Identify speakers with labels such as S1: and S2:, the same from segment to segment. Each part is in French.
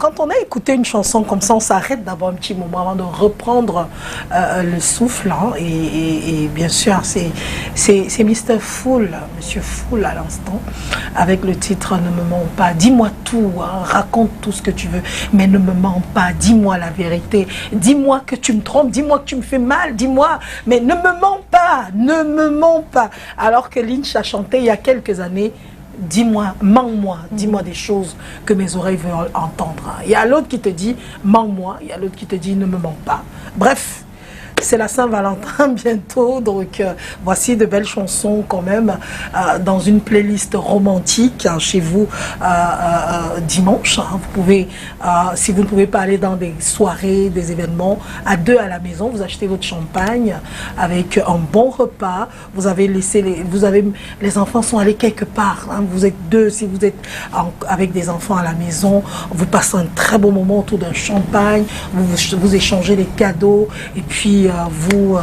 S1: Quand on a écouté une chanson comme ça, on s'arrête d'abord un petit moment avant de reprendre le souffle. Hein, et bien sûr, c'est Mr. Fool, Monsieur Fool à l'instant, avec le titre Ne me mens pas. Dis-moi tout, hein, raconte tout ce que tu veux, mais ne me mens pas. Dis-moi la vérité. Dis-moi que tu me trompes, dis-moi que tu me fais mal, dis-moi, mais ne me mens pas, ne me mens pas. Alors que Lynch a chanté il y a quelques années. Dis-moi, mens-moi, dis-moi des choses que mes oreilles veulent entendre. Il y a l'autre qui te dit, mens-moi, il y a l'autre qui te dit, ne me mens pas. Bref, c'est la Saint-Valentin bientôt, donc voici de belles chansons quand même dans une playlist romantique hein, chez vous dimanche. Hein, vous pouvez, si vous ne pouvez pas aller dans des soirées, des événements, à deux à la maison, vous achetez votre champagne avec un bon repas. Vous avez laissé les enfants sont allés quelque part. Hein, vous êtes deux, si vous êtes avec des enfants à la maison, vous passez un très beau moment autour d'un champagne. Vous échangez les cadeaux et puis vous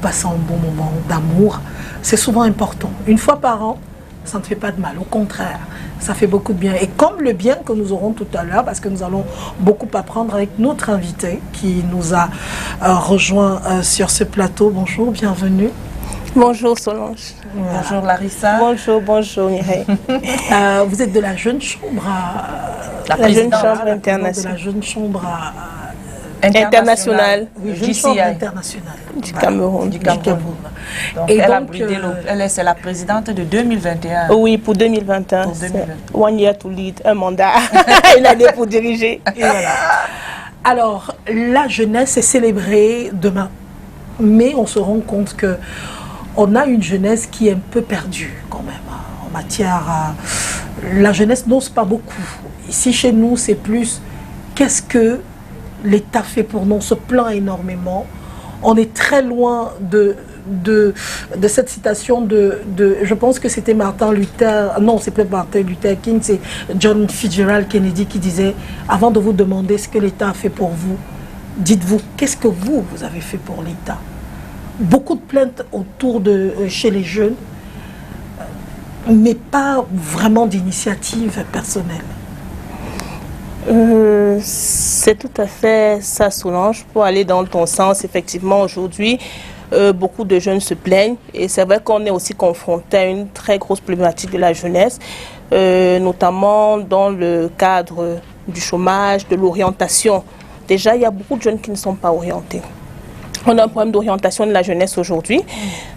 S1: passez un bon moment d'amour. C'est souvent important. Une fois par an, ça ne fait pas de mal. Au contraire, ça fait beaucoup de bien. Et comme le bien que nous aurons tout à l'heure, parce que nous allons beaucoup apprendre avec notre invité qui nous a rejoint sur ce plateau. Bonjour, bienvenue.
S2: Bonjour Solange.
S3: Voilà. Bonjour Larissa.
S2: Bonjour Mireille.
S1: Vous êtes de la Jeune Chambre
S2: la Jeune Chambre internationale.
S1: De la Jeune Chambre
S2: internationale.
S1: Oui, Jeune Chambre internationale.
S2: Du Cameroun.
S3: Donc, c'est la présidente de 2021.
S2: Oui, pour 2021. Pour 2021. One year to lead, un mandat, une année pour diriger.
S1: Et voilà. Alors, la jeunesse est célébrée demain. Mais on se rend compte que on a une jeunesse qui est un peu perdue quand même. En matière... la jeunesse n'ose pas beaucoup. Ici, chez nous, c'est plus qu'est-ce que l'État fait pour nous, on se plaint énormément. On est très loin de cette citation je pense que c'était Martin Luther, non, c'est pas Martin Luther King, c'est John Fitzgerald Kennedy qui disait, avant de vous demander ce que l'État a fait pour vous, dites-vous, qu'est-ce que vous avez fait pour l'État? Beaucoup de plaintes autour chez les jeunes, mais pas vraiment d'initiative personnelle.
S2: C'est tout à fait ça, Solange. Pour aller dans ton sens, effectivement, aujourd'hui, beaucoup de jeunes se plaignent. Et c'est vrai qu'on est aussi confronté à une très grosse problématique de la jeunesse, notamment dans le cadre du chômage, de l'orientation. Déjà, il y a beaucoup de jeunes qui ne sont pas orientés. On a un problème d'orientation de la jeunesse aujourd'hui.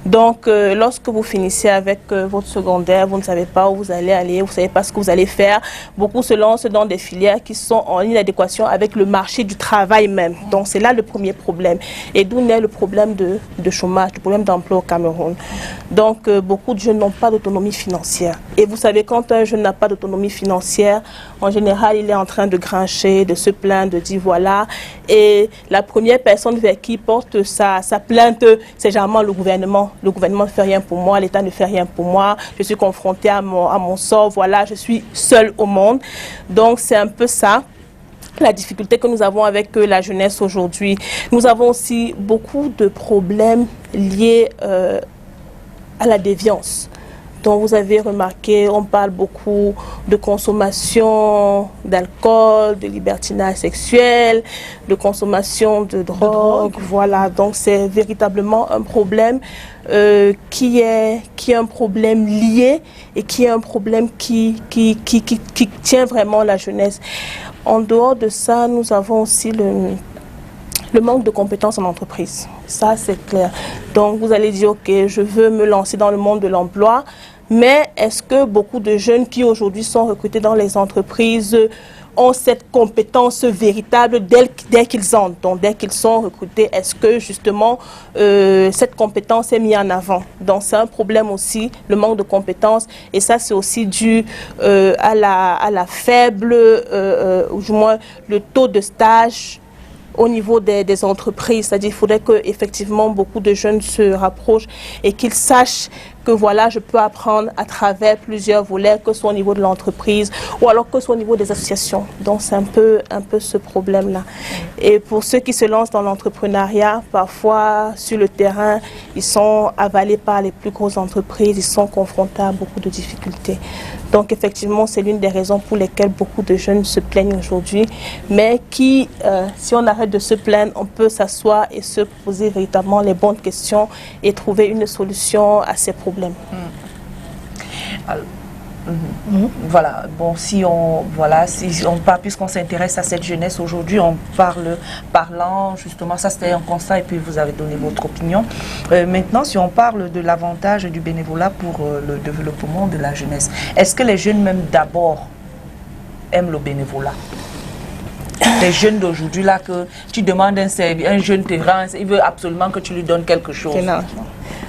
S2: Donc, lorsque vous finissez avec votre secondaire, vous ne savez pas où vous allez aller, vous ne savez pas ce que vous allez faire. Beaucoup se lancent dans des filières qui sont en inadéquation avec le marché du travail même. Donc, c'est là le premier problème. Et d'où naît le problème de chômage, le problème d'emploi au Cameroun. Donc, beaucoup de jeunes n'ont pas d'autonomie financière. Et vous savez, quand un jeune n'a pas d'autonomie financière, en général, il est en train de grincher, de se plaindre, de dire voilà. Et la première personne vers qui porte sa plainte, c'est généralement le gouvernement. Le gouvernement ne fait rien pour moi, l'État ne fait rien pour moi, je suis confrontée à mon sort, voilà, je suis seule au monde. Donc c'est un peu ça, la difficulté que nous avons avec la jeunesse aujourd'hui. Nous avons aussi beaucoup de problèmes liés à la déviance. Donc vous avez remarqué, on parle beaucoup de consommation d'alcool, de libertinage sexuel, de consommation de drogue. Voilà, donc c'est véritablement un problème qui est un problème lié et qui est un problème qui tient vraiment la jeunesse. En dehors de ça, nous avons aussi le manque de compétences en entreprise. Ça, c'est clair. Donc vous allez dire, ok, je veux me lancer dans le monde de l'emploi. Mais est-ce que beaucoup de jeunes qui aujourd'hui sont recrutés dans les entreprises ont cette compétence véritable dès qu'ils entrent, donc dès qu'ils sont recrutés? Est-ce que justement cette compétence est mise en avant? Donc c'est un problème aussi, le manque de compétences, et ça c'est aussi dû à la faible, ou du moins le taux de stage au niveau des entreprises. C'est-à-dire qu'il faudrait qu'effectivement beaucoup de jeunes se rapprochent et qu'ils sachent que voilà, je peux apprendre à travers plusieurs volets, que ce soit au niveau de l'entreprise ou alors que ce soit au niveau des associations. Donc c'est un peu ce problème-là. Et pour ceux qui se lancent dans l'entrepreneuriat, parfois sur le terrain, ils sont avalés par les plus grosses entreprises, ils sont confrontés à beaucoup de difficultés. Donc effectivement, c'est l'une des raisons pour lesquelles beaucoup de jeunes se plaignent aujourd'hui, mais qui, si on arrête de se plaindre, on peut s'asseoir et se poser véritablement les bonnes questions et trouver une solution à ces problèmes.
S3: Alors, voilà, bon, puisqu'on s'intéresse à cette jeunesse aujourd'hui, parlant justement, ça c'était un constat et puis vous avez donné votre opinion. Maintenant, si on parle de l'avantage du bénévolat pour le développement de la jeunesse, est-ce que les jeunes même d'abord aiment le bénévolat? Les jeunes d'aujourd'hui là, que tu demandes un service, un jeune te rend, il veut absolument que tu lui donnes quelque chose.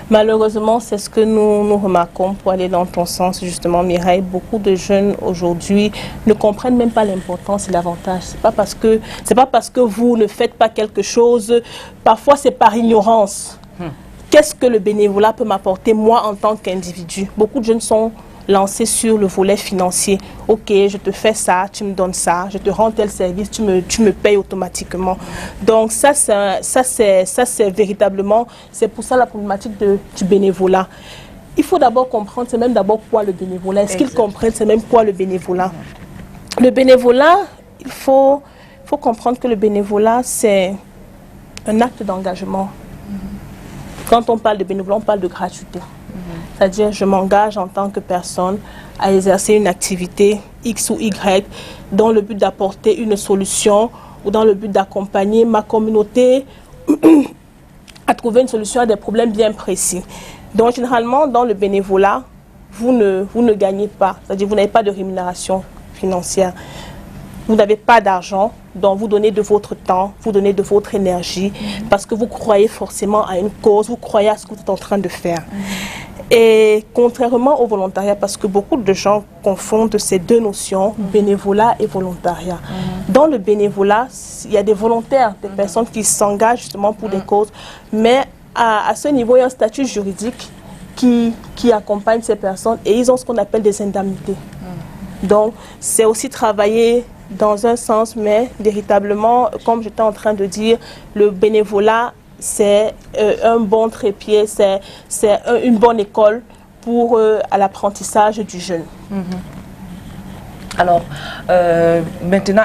S2: Malheureusement, c'est ce que nous remarquons pour aller dans ton sens, justement, Mireille. Beaucoup de jeunes aujourd'hui ne comprennent même pas l'importance et l'avantage. C'est pas parce que vous ne faites pas quelque chose, parfois c'est par ignorance. Qu'est-ce que le bénévolat peut m'apporter, moi, en tant qu'individu? Beaucoup de jeunes sont lancés sur le volet financier. Ok, je te fais ça, tu me donnes ça, je te rends tel service, tu me payes automatiquement. Donc ça c'est véritablement, c'est pour ça la problématique du bénévolat. Il faut d'abord comprendre, c'est même d'abord quoi le bénévolat. Est-ce qu'ils comprennent, c'est même quoi le bénévolat? Le bénévolat, il faut comprendre que le bénévolat, c'est un acte d'engagement. Quand on parle de bénévolat, on parle de gratuité. C'est-à-dire, je m'engage en tant que personne à exercer une activité X ou Y dans le but d'apporter une solution ou dans le but d'accompagner ma communauté à trouver une solution à des problèmes bien précis. Donc, généralement, dans le bénévolat, vous ne gagnez pas. C'est-à-dire, vous n'avez pas de rémunération financière. Vous n'avez pas d'argent, donc vous donnez de votre temps, vous donnez de votre énergie, parce que vous croyez forcément à une cause, vous croyez à ce que vous êtes en train de faire. Et contrairement au volontariat, parce que beaucoup de gens confondent ces deux notions, bénévolat et volontariat. Dans le bénévolat, il y a des volontaires, des personnes qui s'engagent justement pour des causes, mais à ce niveau, il y a un statut juridique qui accompagne ces personnes et ils ont ce qu'on appelle des indemnités. Donc, c'est aussi travailler dans un sens, mais véritablement, comme j'étais en train de dire, le bénévolat, c'est un bon trépied, c'est une bonne école pour à l'apprentissage du jeune.
S3: Alors, maintenant,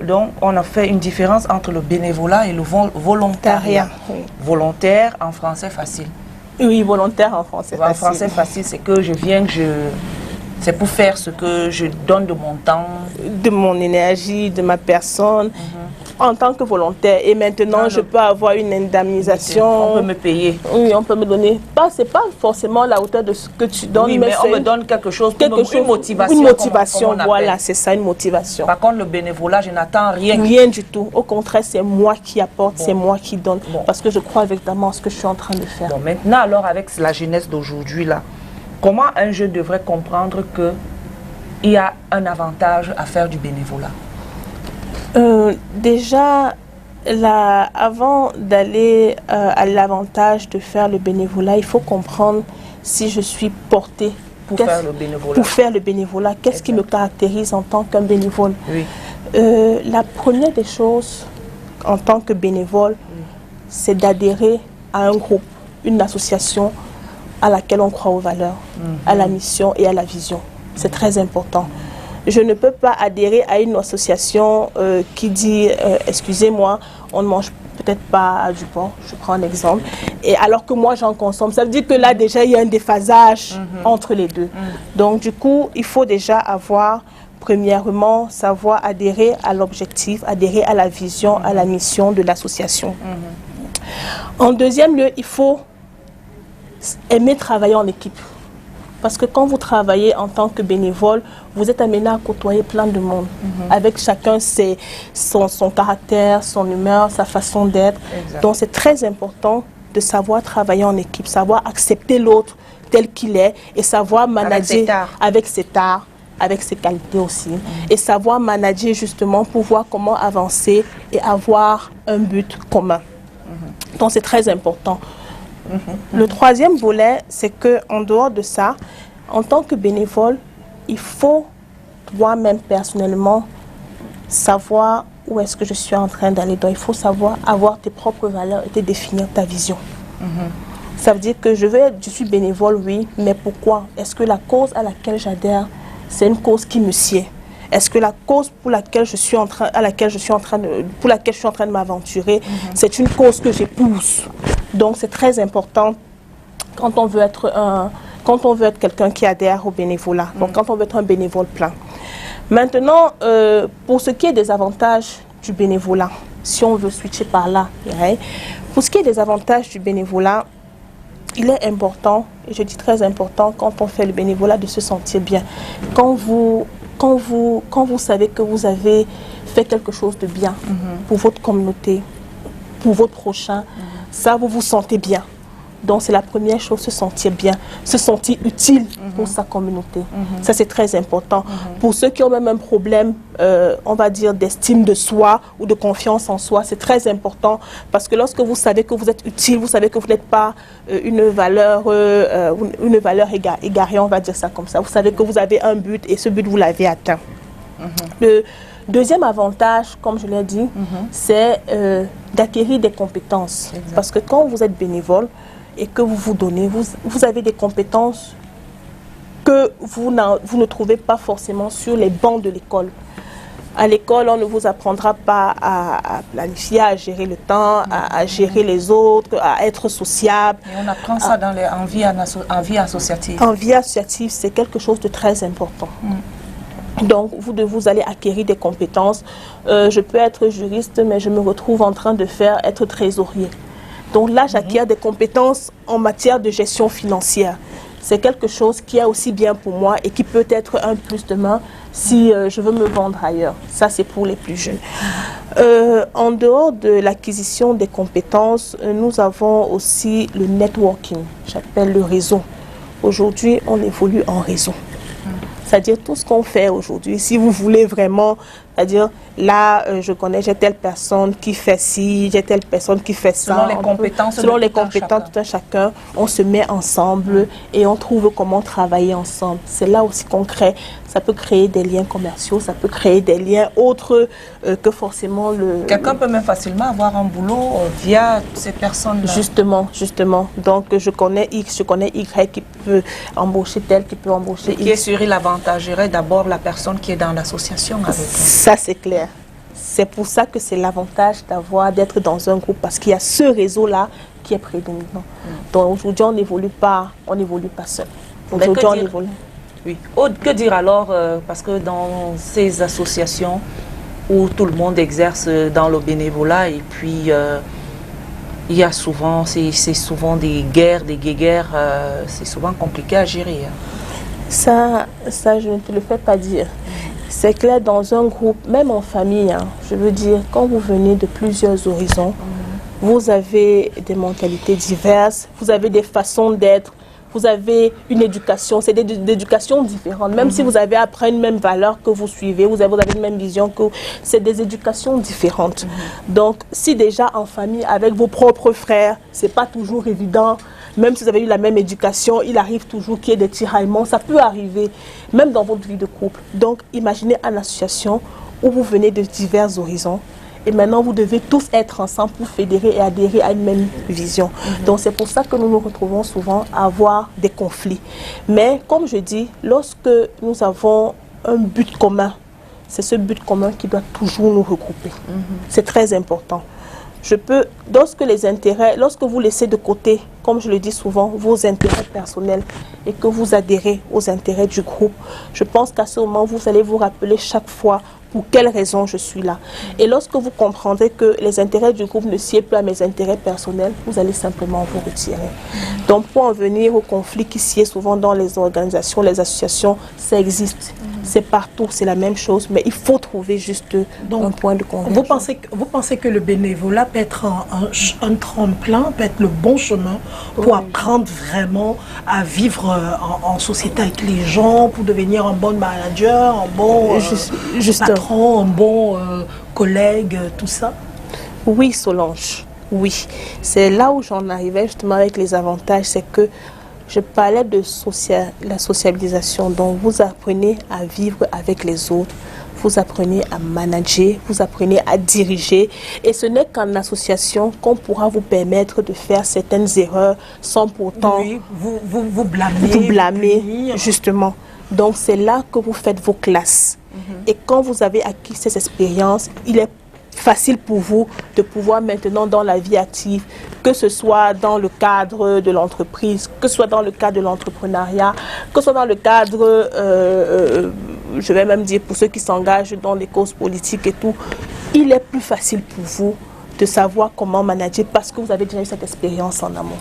S3: donc, on a fait une différence entre le bénévolat et le volontariat. Volontaire, en français facile.
S2: Oui, volontaire en français facile.
S3: En français facile, c'est que je viens, c'est pour faire ce que je donne de mon temps.
S2: De mon énergie, de ma personne, en tant que volontaire. Et maintenant, je peux avoir une indemnisation.
S3: On peut me payer.
S2: Oui, on peut me donner. C'est pas forcément la hauteur de ce que tu donnes.
S3: Oui, mais on me donne quelque chose, une motivation.
S2: Une motivation, voilà, c'est ça, une motivation.
S3: Par contre, le bénévolat, je n'attends rien.
S2: Rien du tout. Au contraire, c'est moi qui apporte, c'est moi qui donne. Parce que je crois véritablement à ce que je suis en train de faire.
S3: Bon, maintenant, alors, avec la jeunesse d'aujourd'hui, là, comment un jeune devrait comprendre qu'il y a un avantage à faire du bénévolat?
S2: Déjà, avant d'aller à l'avantage de faire le bénévolat, il faut comprendre si je suis portée pour faire le bénévolat. Qu'est-ce qui me caractérise en tant qu'un bénévole? La première des choses en tant que bénévole, c'est d'adhérer à un groupe, une association à laquelle on croit aux valeurs, à la mission et à la vision. C'est très important. Je ne peux pas adhérer à une association qui dit excusez-moi, on ne mange peut-être pas du porc, je prends un exemple, et alors que moi j'en consomme. Ça veut dire que là déjà il y a un déphasage entre les deux. Donc du coup, il faut déjà premièrement, savoir adhérer à l'objectif, adhérer à la vision, à la mission de l'association. En deuxième lieu, il faut aimer travailler en équipe. Parce que quand vous travaillez en tant que bénévole, vous êtes amené à côtoyer plein de monde. Avec chacun son caractère, son humeur, sa façon d'être. Donc c'est très important de savoir travailler en équipe, savoir accepter l'autre tel qu'il est et savoir manager avec ses tares, avec ses qualités aussi. Et savoir manager justement pour voir comment avancer et avoir un but commun. Donc c'est très important. Le troisième volet, c'est qu'en dehors de ça, en tant que bénévole, il faut toi-même personnellement savoir où est-ce que je suis en train d'aller. Donc, il faut savoir avoir tes propres valeurs et te définir ta vision. Ça veut dire que je suis bénévole, oui, mais pourquoi? Est-ce que la cause à laquelle j'adhère, c'est une cause qui me sied? Est-ce que la cause pour laquelle je suis en train de m'aventurer, c'est une cause que j'épouse? Donc, c'est très important quand on veut être quelqu'un qui adhère au bénévolat. Donc, quand on veut être un bénévole plein. Maintenant, pour ce qui est des avantages du bénévolat, si on veut switcher par là, pour ce qui est des avantages du bénévolat, il est important, et je dis très important, quand on fait le bénévolat, de se sentir bien. Quand vous savez que vous avez fait quelque chose de bien pour votre communauté, pour votre prochain, ça, vous vous sentez bien. Donc, c'est la première chose, se sentir bien, se sentir utile pour sa communauté. Ça, c'est très important. Pour ceux qui ont même un problème, on va dire, d'estime de soi ou de confiance en soi, c'est très important parce que lorsque vous savez que vous êtes utile, vous savez que vous n'êtes pas une valeur égarée, on va dire ça comme ça. Vous savez que vous avez un but et ce but, vous l'avez atteint. Le deuxième avantage, comme je l'ai dit, c'est d'acquérir des compétences. Exact. Parce que quand vous êtes bénévole, et que vous vous donnez, vous avez des compétences que vous ne trouvez pas forcément sur les bancs de l'école. À l'école, on ne vous apprendra pas à planifier, à gérer le temps, à gérer les autres, à être sociable.
S3: Et on apprend ça en vie associative.
S2: En vie associative, c'est quelque chose de très important. Donc, vous allez acquérir des compétences. Je peux être juriste, mais je me retrouve en train de être trésorier. Donc là, j'acquiers des compétences en matière de gestion financière. C'est quelque chose qui est aussi bien pour moi et qui peut être un plus demain si je veux me vendre ailleurs. Ça, c'est pour les plus jeunes. En dehors de l'acquisition des compétences, nous avons aussi le networking, j'appelle le réseau. Aujourd'hui, on évolue en réseau. C'est-à-dire tout ce qu'on fait aujourd'hui, si vous voulez vraiment, c'est-à-dire là, j'ai telle personne qui fait ci, j'ai telle personne qui fait ça.
S3: Selon les compétences
S2: de tout un chacun, on se met ensemble et on trouve comment travailler ensemble. C'est là aussi qu'on crée, ça peut créer des liens commerciaux, ça peut créer des liens autres que forcément le...
S3: Quelqu'un peut même facilement avoir un boulot via ces personnes-là.
S2: Justement. Donc je connais X, je connais Y qui peut embaucher tel, qui peut embaucher X.
S3: Qui assurer l'avantagerait d'abord la personne qui est dans l'association avec elle.
S2: Ça, c'est clair. C'est pour ça que c'est l'avantage d'être dans un groupe, parce qu'il y a ce réseau-là qui est prédominant. Donc aujourd'hui, on n'évolue pas seul. Aujourd'hui, on évolue.
S3: Oui. Que dire alors, parce que dans ces associations où tout le monde exerce dans le bénévolat et puis il y a souvent, c'est souvent des guerres, des guéguerres, c'est souvent compliqué à gérer.
S2: Ça, je ne te le fais pas dire. C'est clair, dans un groupe, même en famille, je veux dire, quand vous venez de plusieurs horizons, vous avez des mentalités diverses, vous avez des façons d'être, vous avez une éducation, c'est des éducations différentes. Même si vous avez après une même valeur que vous suivez, vous avez une même vision, c'est des éducations différentes. Donc, si déjà en famille, avec vos propres frères, c'est pas toujours évident. Même si vous avez eu la même éducation, il arrive toujours qu'il y ait des tiraillements. Ça peut arriver, même dans votre vie de couple. Donc, imaginez une association où vous venez de divers horizons. Et maintenant, vous devez tous être ensemble pour fédérer et adhérer à une même vision. Donc, c'est pour ça que nous nous retrouvons souvent à avoir des conflits. Mais, comme je dis, lorsque nous avons un but commun, c'est ce but commun qui doit toujours nous regrouper. C'est très important. Lorsque vous laissez de côté, comme je le dis souvent, vos intérêts personnels et que vous adhérez aux intérêts du groupe, je pense qu'à ce moment, vous allez vous rappeler chaque fois pour quelle raison je suis là. Et lorsque vous comprendrez que les intérêts du groupe ne sied plus à mes intérêts personnels, vous allez simplement vous retirer. Donc, pour en venir au conflit qui sied souvent dans les organisations, les associations, ça existe. C'est partout, c'est la même chose, mais il faut trouver juste un point de convergence.
S1: Vous pensez que le bénévolat peut être un tremplin, peut être le bon chemin pour apprendre vraiment à vivre en société avec les gens, pour devenir un bon manager, un bon patron, un bon collègue, tout ça?
S2: Oui, Solange. Oui, c'est là où j'en arrivais justement avec les avantages, c'est que je parlais de la sociabilisation. Donc, vous apprenez à vivre avec les autres, vous apprenez à manager, vous apprenez à diriger. Et ce n'est qu'en association qu'on pourra vous permettre de faire certaines erreurs sans pourtant
S1: vous blâmer.
S2: Vous blâmer, justement. Donc, c'est là que vous faites vos classes. Et quand vous avez acquis ces expériences, il est facile pour vous de pouvoir maintenant dans la vie active, que ce soit dans le cadre de l'entreprise, que ce soit dans le cadre de l'entrepreneuriat, que ce soit dans le cadre, je vais même dire pour ceux qui s'engagent dans les causes politiques et tout, il est plus facile pour vous de savoir comment manager parce que vous avez déjà eu cette expérience en amont.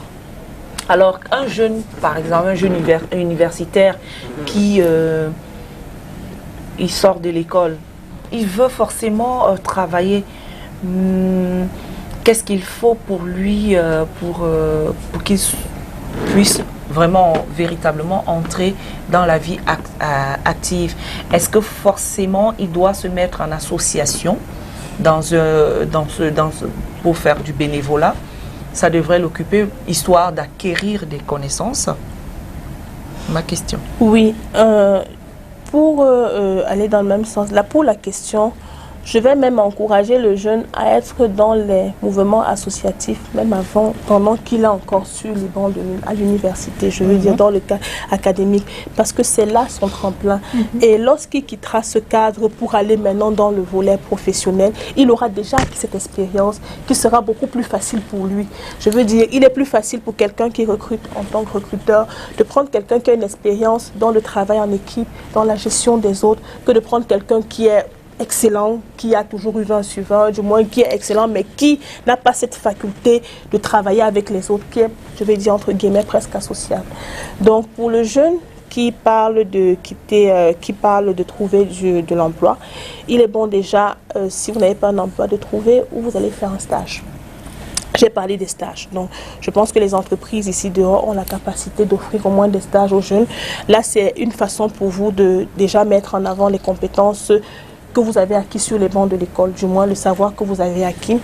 S3: Alors, un jeune, par exemple, un jeune universitaire qui il sort de l'école, il veut forcément travailler. Qu'est-ce qu'il faut pour lui, pour qu'il puisse vraiment, véritablement entrer dans la vie active? Est-ce que forcément il doit se mettre en association pour faire du bénévolat? Ça devrait l'occuper, histoire d'acquérir des connaissances. Ma question.
S2: Oui, pour aller dans le même sens, là pour la question, je vais même encourager le jeune à être dans les mouvements associatifs, même avant, pendant qu'il est encore sur les bancs à l'université, je veux dire dans le cadre académique, parce que c'est là son tremplin. Et lorsqu'il quittera ce cadre pour aller maintenant dans le volet professionnel, il aura déjà acquis cette expérience qui sera beaucoup plus facile pour lui. Je veux dire, il est plus facile pour quelqu'un qui recrute en tant que recruteur de prendre quelqu'un qui a une expérience dans le travail en équipe, dans la gestion des autres, que de prendre quelqu'un qui est excellent, qui a toujours eu 20 sur 20, du moins qui est excellent, mais qui n'a pas cette faculté de travailler avec les autres, qui est, je vais dire entre guillemets, presque associable. Donc pour le jeune qui parle de quitter, qui parle de trouver de l'emploi, il est bon déjà, si vous n'avez pas un emploi, de trouver où vous allez faire un stage. J'ai parlé des stages. Donc, je pense que les entreprises ici dehors ont la capacité d'offrir au moins des stages aux jeunes. Là, c'est une façon pour vous de déjà mettre en avant les compétences que vous avez acquis sur les bancs de l'école, du moins le savoir que vous avez acquis.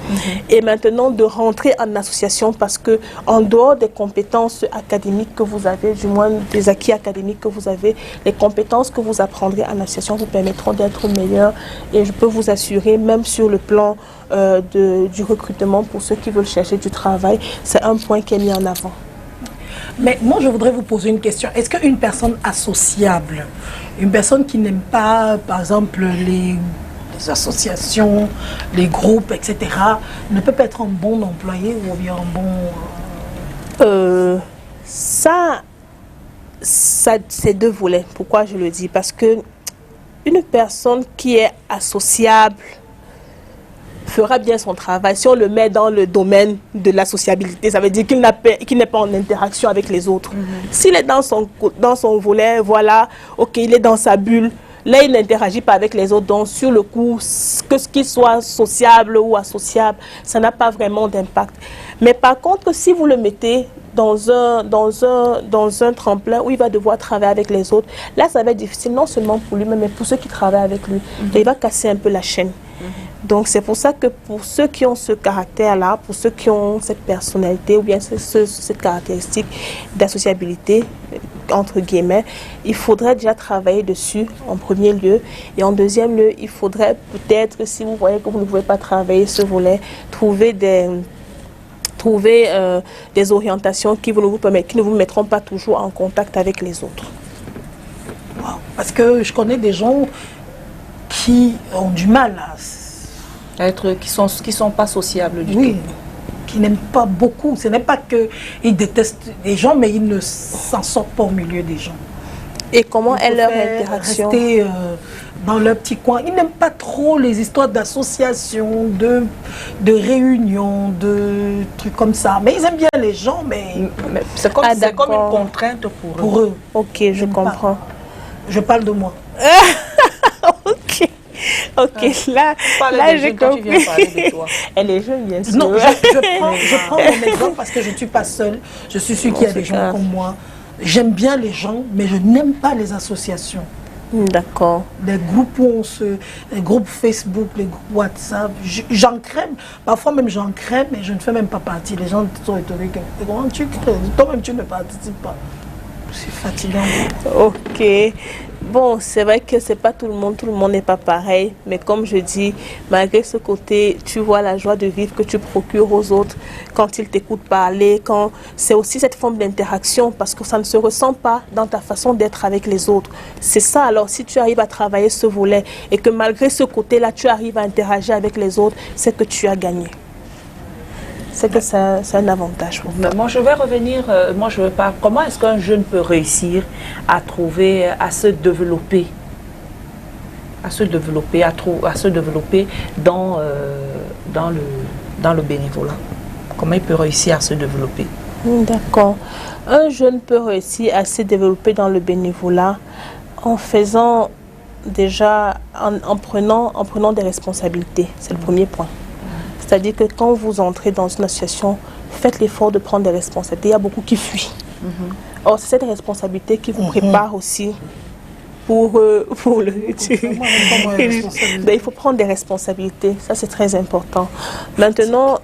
S2: Et maintenant de rentrer en association parce que en dehors des compétences académiques que vous avez, du moins des acquis académiques que vous avez, les compétences que vous apprendrez en association vous permettront d'être meilleurs. Et je peux vous assurer, même sur le plan du recrutement pour ceux qui veulent chercher du travail, c'est un point qui est mis en avant.
S1: Mais moi, je voudrais vous poser une question. Est-ce qu'une personne associable, une personne qui n'aime pas, par exemple, les associations, les groupes, etc., ne peut pas être un bon employé ou bien un bon...
S2: Ça c'est deux volets. Pourquoi je le dis? Parce que une personne qui est associable fera bien son travail. Si on le met dans le domaine de la sociabilité, ça veut dire qu'il n'est pas en interaction avec les autres. S'il est dans son volet, voilà, ok, il est dans sa bulle, là il n'interagit pas avec les autres, donc sur le coup, que ce qu'il soit sociable ou associable, ça n'a pas vraiment d'impact. Mais par contre, si vous le mettez dans un tremplin où il va devoir travailler avec les autres, là ça va être difficile, non seulement pour lui, mais pour ceux qui travaillent avec lui. Et il va casser un peu la chaîne. Donc c'est pour ça que pour ceux qui ont ce caractère-là, pour ceux qui ont cette personnalité ou bien cette caractéristique d'associabilité, entre guillemets, il faudrait déjà travailler dessus en premier lieu. Et en deuxième lieu, il faudrait peut-être, si vous voyez que vous ne pouvez pas travailler ce volet, trouver des orientations qui ne vous mettront pas toujours en contact avec les autres.
S1: Wow. Parce que je connais des gens qui ont du mal à
S3: être, qui sont pas sociables du tout.
S1: Qui n'aiment pas beaucoup. Ce n'est pas qu'ils détestent les gens, mais ils ne s'en sortent pas au milieu des gens.
S2: Et comment est leur interaction?
S1: Rester dans leur petit coin. Ils n'aiment pas trop les histoires d'associations, de réunions, de trucs comme ça. Mais ils aiment bien les gens, mais
S3: c'est comme une contrainte pour eux.
S2: Ok, je comprends.
S1: Je parle de moi.
S2: Ok. Ok, là j'ai compris.
S3: Tu viens parler de toi.
S2: Elle est jeune, bien sûr.
S1: Non, je prends mon exemple parce que je ne suis pas seule. Je suis sûre qu'il y a des gens comme moi. J'aime bien les gens, mais je n'aime pas les associations.
S2: D'accord.
S1: Des groupes où les groupes Facebook, les groupes WhatsApp, j'en crème. Parfois même j'en crème et je ne fais même pas partie. Les gens sont étonnés que comment tu crées? Toi-même tu ne participes pas. C'est fatigant.
S2: Ok. Bon, c'est vrai que c'est pas tout le monde n'est pas pareil, mais comme je dis, malgré ce côté, tu vois la joie de vivre que tu procures aux autres quand ils t'écoutent parler, quand c'est aussi cette forme d'interaction parce que ça ne se ressent pas dans ta façon d'être avec les autres. C'est ça, alors si tu arrives à travailler ce volet et que malgré ce côté-là, tu arrives à interagir avec les autres, c'est que tu as gagné. C'est que c'est un avantage pour toi.
S3: Moi, je vais revenir, moi je parle, comment est-ce qu'un jeune peut réussir à trouver, à se développer dans le bénévolat? Comment il peut réussir à se développer?
S2: D'accord. Un jeune peut réussir à se développer dans le bénévolat en faisant déjà, en prenant des responsabilités. C'est le premier point. C'est-à-dire que quand vous entrez dans une association, faites l'effort de prendre des responsabilités. Il y a beaucoup qui fuient. Or, c'est cette responsabilité qui vous prépare aussi pour le... Il faut prendre des responsabilités. Ça, c'est très important. Maintenant,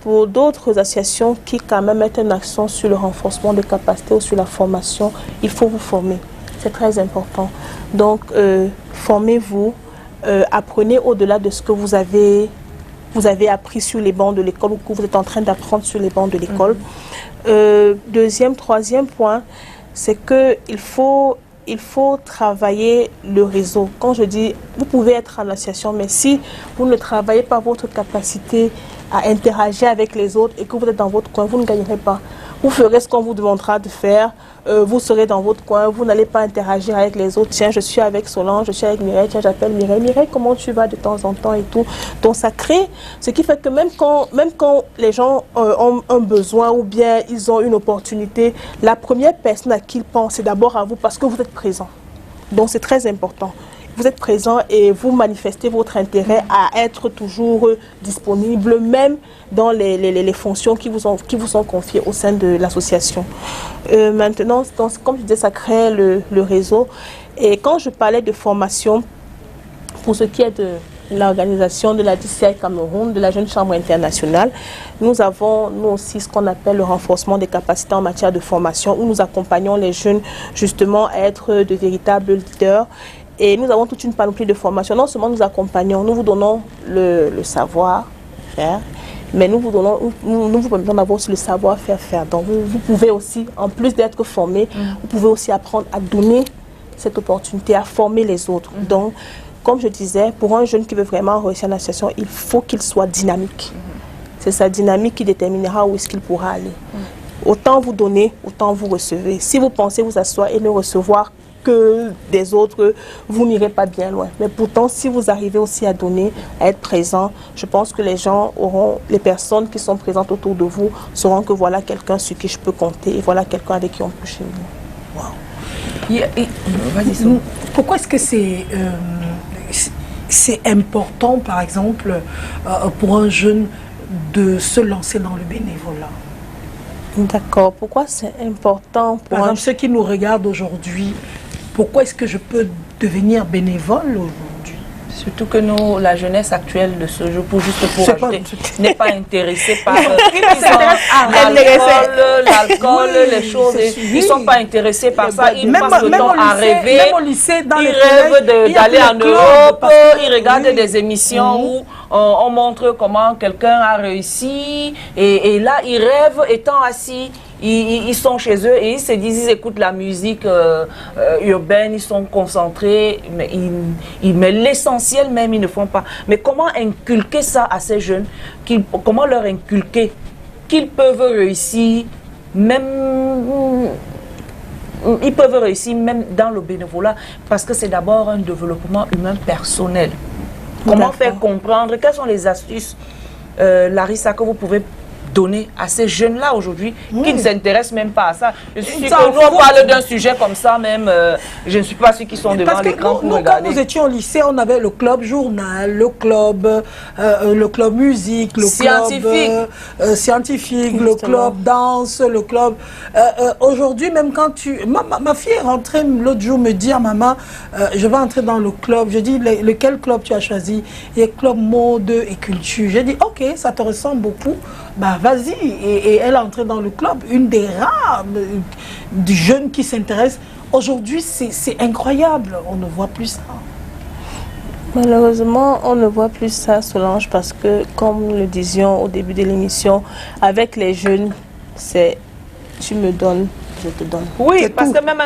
S2: pour d'autres associations qui quand même mettent un accent sur le renforcement des capacités ou sur la formation, il faut vous former. C'est très important. Donc, formez-vous, apprenez au-delà de ce que vous avez appris sur les bancs de l'école ou que vous êtes en train d'apprendre sur les bancs de l'école. Troisième point, c'est qu'il faut travailler le réseau. Quand je dis, vous pouvez être en association, mais si vous ne travaillez pas votre capacité à interagir avec les autres et que vous êtes dans votre coin, vous ne gagnerez pas. Vous ferez ce qu'on vous demandera de faire, vous serez dans votre coin, vous n'allez pas interagir avec les autres. Tiens, je suis avec Solange, je suis avec Mireille, tiens, j'appelle Mireille. Mireille, comment tu vas de temps en temps et tout. Donc ça crée, ce qui fait que même quand les gens ont un besoin ou bien ils ont une opportunité, la première personne à qui ils pensent, c'est d'abord à vous parce que vous êtes présent. Donc c'est très important. Vous êtes présent et vous manifestez votre intérêt à être toujours disponible, même dans les fonctions qui vous sont confiées au sein de l'association. Maintenant, comme je disais, ça crée le réseau. Et quand je parlais de formation, pour ce qui est de l'organisation de la DCI Cameroun, de la Jeune Chambre internationale, nous avons, nous aussi, ce qu'on appelle le renforcement des capacités en matière de formation, où nous accompagnons les jeunes justement à être de véritables leaders. Et nous avons toute une panoplie de formations. Non seulement nous accompagnons, nous vous donnons le savoir-faire, mais nous vous permettons d'avoir aussi le savoir-faire. Donc vous pouvez aussi, en plus d'être formé, vous pouvez aussi apprendre à donner cette opportunité, à former les autres. Donc, comme je disais, pour un jeune qui veut vraiment réussir en association, il faut qu'il soit dynamique. C'est sa dynamique qui déterminera où est-ce qu'il pourra aller. Autant vous donner, autant vous recevez. Si vous pensez vous asseoir et ne recevoir que des autres, vous n'irez pas bien loin. Mais pourtant, si vous arrivez aussi à donner, à être présent, je pense que les personnes qui sont présentes autour de vous sauront que voilà quelqu'un sur qui je peux compter et voilà quelqu'un avec qui on peut cheminer.
S1: Wow. Pourquoi est-ce que c'est important, par exemple, pour un jeune de se lancer dans le bénévolat?
S2: D'accord. Pourquoi c'est important pour
S1: par exemple, ceux qui nous regardent aujourd'hui, pourquoi est-ce que je peux devenir bénévole aujourd'hui?
S3: Surtout que nous, la jeunesse actuelle de ce jour, n'est pas intéressée par l'alcool, les choses. Ils ne sont pas intéressés par ça. Ils passent le temps à rêver.
S1: Même au lycée, dans
S3: ils rêvent d'aller en Europe. Ils regardent des émissions où on montre comment quelqu'un a réussi. Et là, ils rêvent étant assis. Ils sont chez eux et ils se disent, ils écoutent la musique urbaine, ils sont concentrés, mais l'essentiel même, ils ne font pas. Mais comment inculquer ça à ces jeunes? Comment leur inculquer qu'ils peuvent réussir, même dans le bénévolat, parce que c'est d'abord un développement humain personnel. Comment faire comprendre? Quelles sont les astuces, Larissa, que vous pouvez donner à ces jeunes-là aujourd'hui qui ne s'intéressent même pas à ça? Je suis sûre
S1: Ça,
S3: que nous, on parle d'un sujet comme ça, même, je ne suis pas sûre qu'ils sont devant l'écran pour regarder.
S1: Quand nous étions au lycée, on avait le club journal, le club musique, le club scientifique, le club danse, le club... Aujourd'hui, même quand tu... Ma fille est rentrée l'autre jour me dire, maman, je vais entrer dans le club. Je dis, lequel club tu as choisi? Il y a club mode et culture. J'ai dit, ok, ça te ressemble beaucoup. Bah vas-y. Et elle est entrée dans le club. Une des rares du jeunes qui s'intéressent. Aujourd'hui, c'est incroyable. On ne voit plus ça.
S2: Malheureusement, on ne voit plus ça, Solange, parce que, comme nous le disions au début de l'émission, avec les jeunes, c'est tu me donnes, je te donne.
S3: Oui, parce que même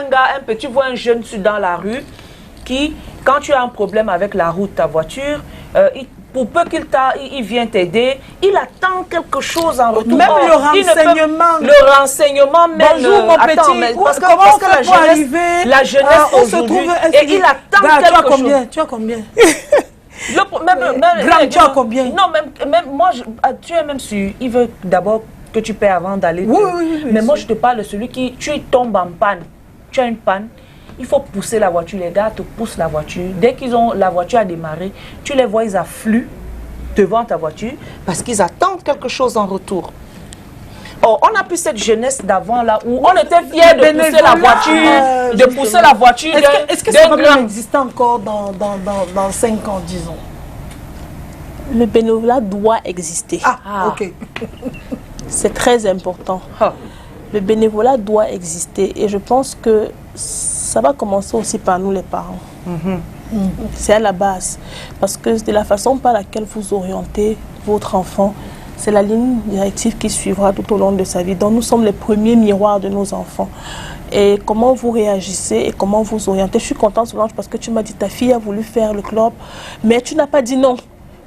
S3: tu vois un jeune dans la rue qui, quand tu as un problème avec la route, ta voiture, pour peu qu'il vienne t'aider, il attend quelque chose en retour.
S1: Même le renseignement.
S3: Le renseignement, même.
S1: Bonjour mon petit,
S3: parce que la jeunesse aujourd'hui, et il attend quelque chose.
S1: Tu as combien?
S3: Tu as combien? Non, même moi, tu es même sûr, il veut d'abord que tu paies avant d'aller.
S1: Oui,
S3: mais moi, je te parle de celui qui, tu tombes en panne. Tu as une panne. Il faut pousser la voiture, les gars te poussent la voiture. Dès qu'ils ont la voiture à démarrer, tu les vois, ils affluent devant ta voiture parce qu'ils attendent quelque chose en retour. Oh, on a plus cette jeunesse d'avant là où on était fiers de pousser la voiture,
S1: Est-ce que ça va exister encore dans 5 ans, disons?
S2: Le bénévolat doit exister.
S1: Ah. Ok.
S2: C'est très important. Le bénévolat doit exister et je pense que ça va commencer aussi par nous les parents. C'est à la base. Parce que de la façon par laquelle vous orientez votre enfant, c'est la ligne directive qui suivra tout au long de sa vie. Donc nous sommes les premiers miroirs de nos enfants. Et comment vous réagissez et comment vous orientez. Je suis contente, Solange, parce que tu m'as dit ta fille a voulu faire le club, mais tu n'as pas dit non.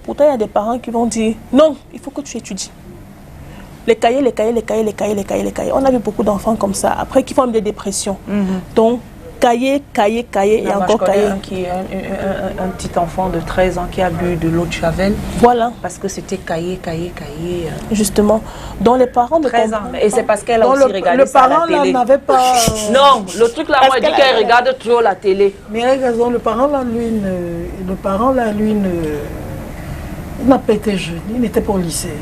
S2: Pourtant, il y a des parents qui vont dire non, il faut que tu étudies. Les cahiers. On a vu beaucoup d'enfants comme ça, après qui font des dépressions. Donc, cahier et encore cahier.
S3: Un petit enfant de 13 ans qui a bu de l'eau de Javel.
S2: Voilà.
S3: Parce que c'était cahier.
S2: Justement. Donc, les parents de
S3: 13 ans. Et c'est parce qu'elle a aussi regardé ça à la télé.
S1: Le parent n'avait pas...
S3: Non, le truc là, moi, il dit qu'elle regarde trop la télé.
S1: Mais elle a raison, le parent là, lui, il n'a pas été jeune, il n'était pas au lycée.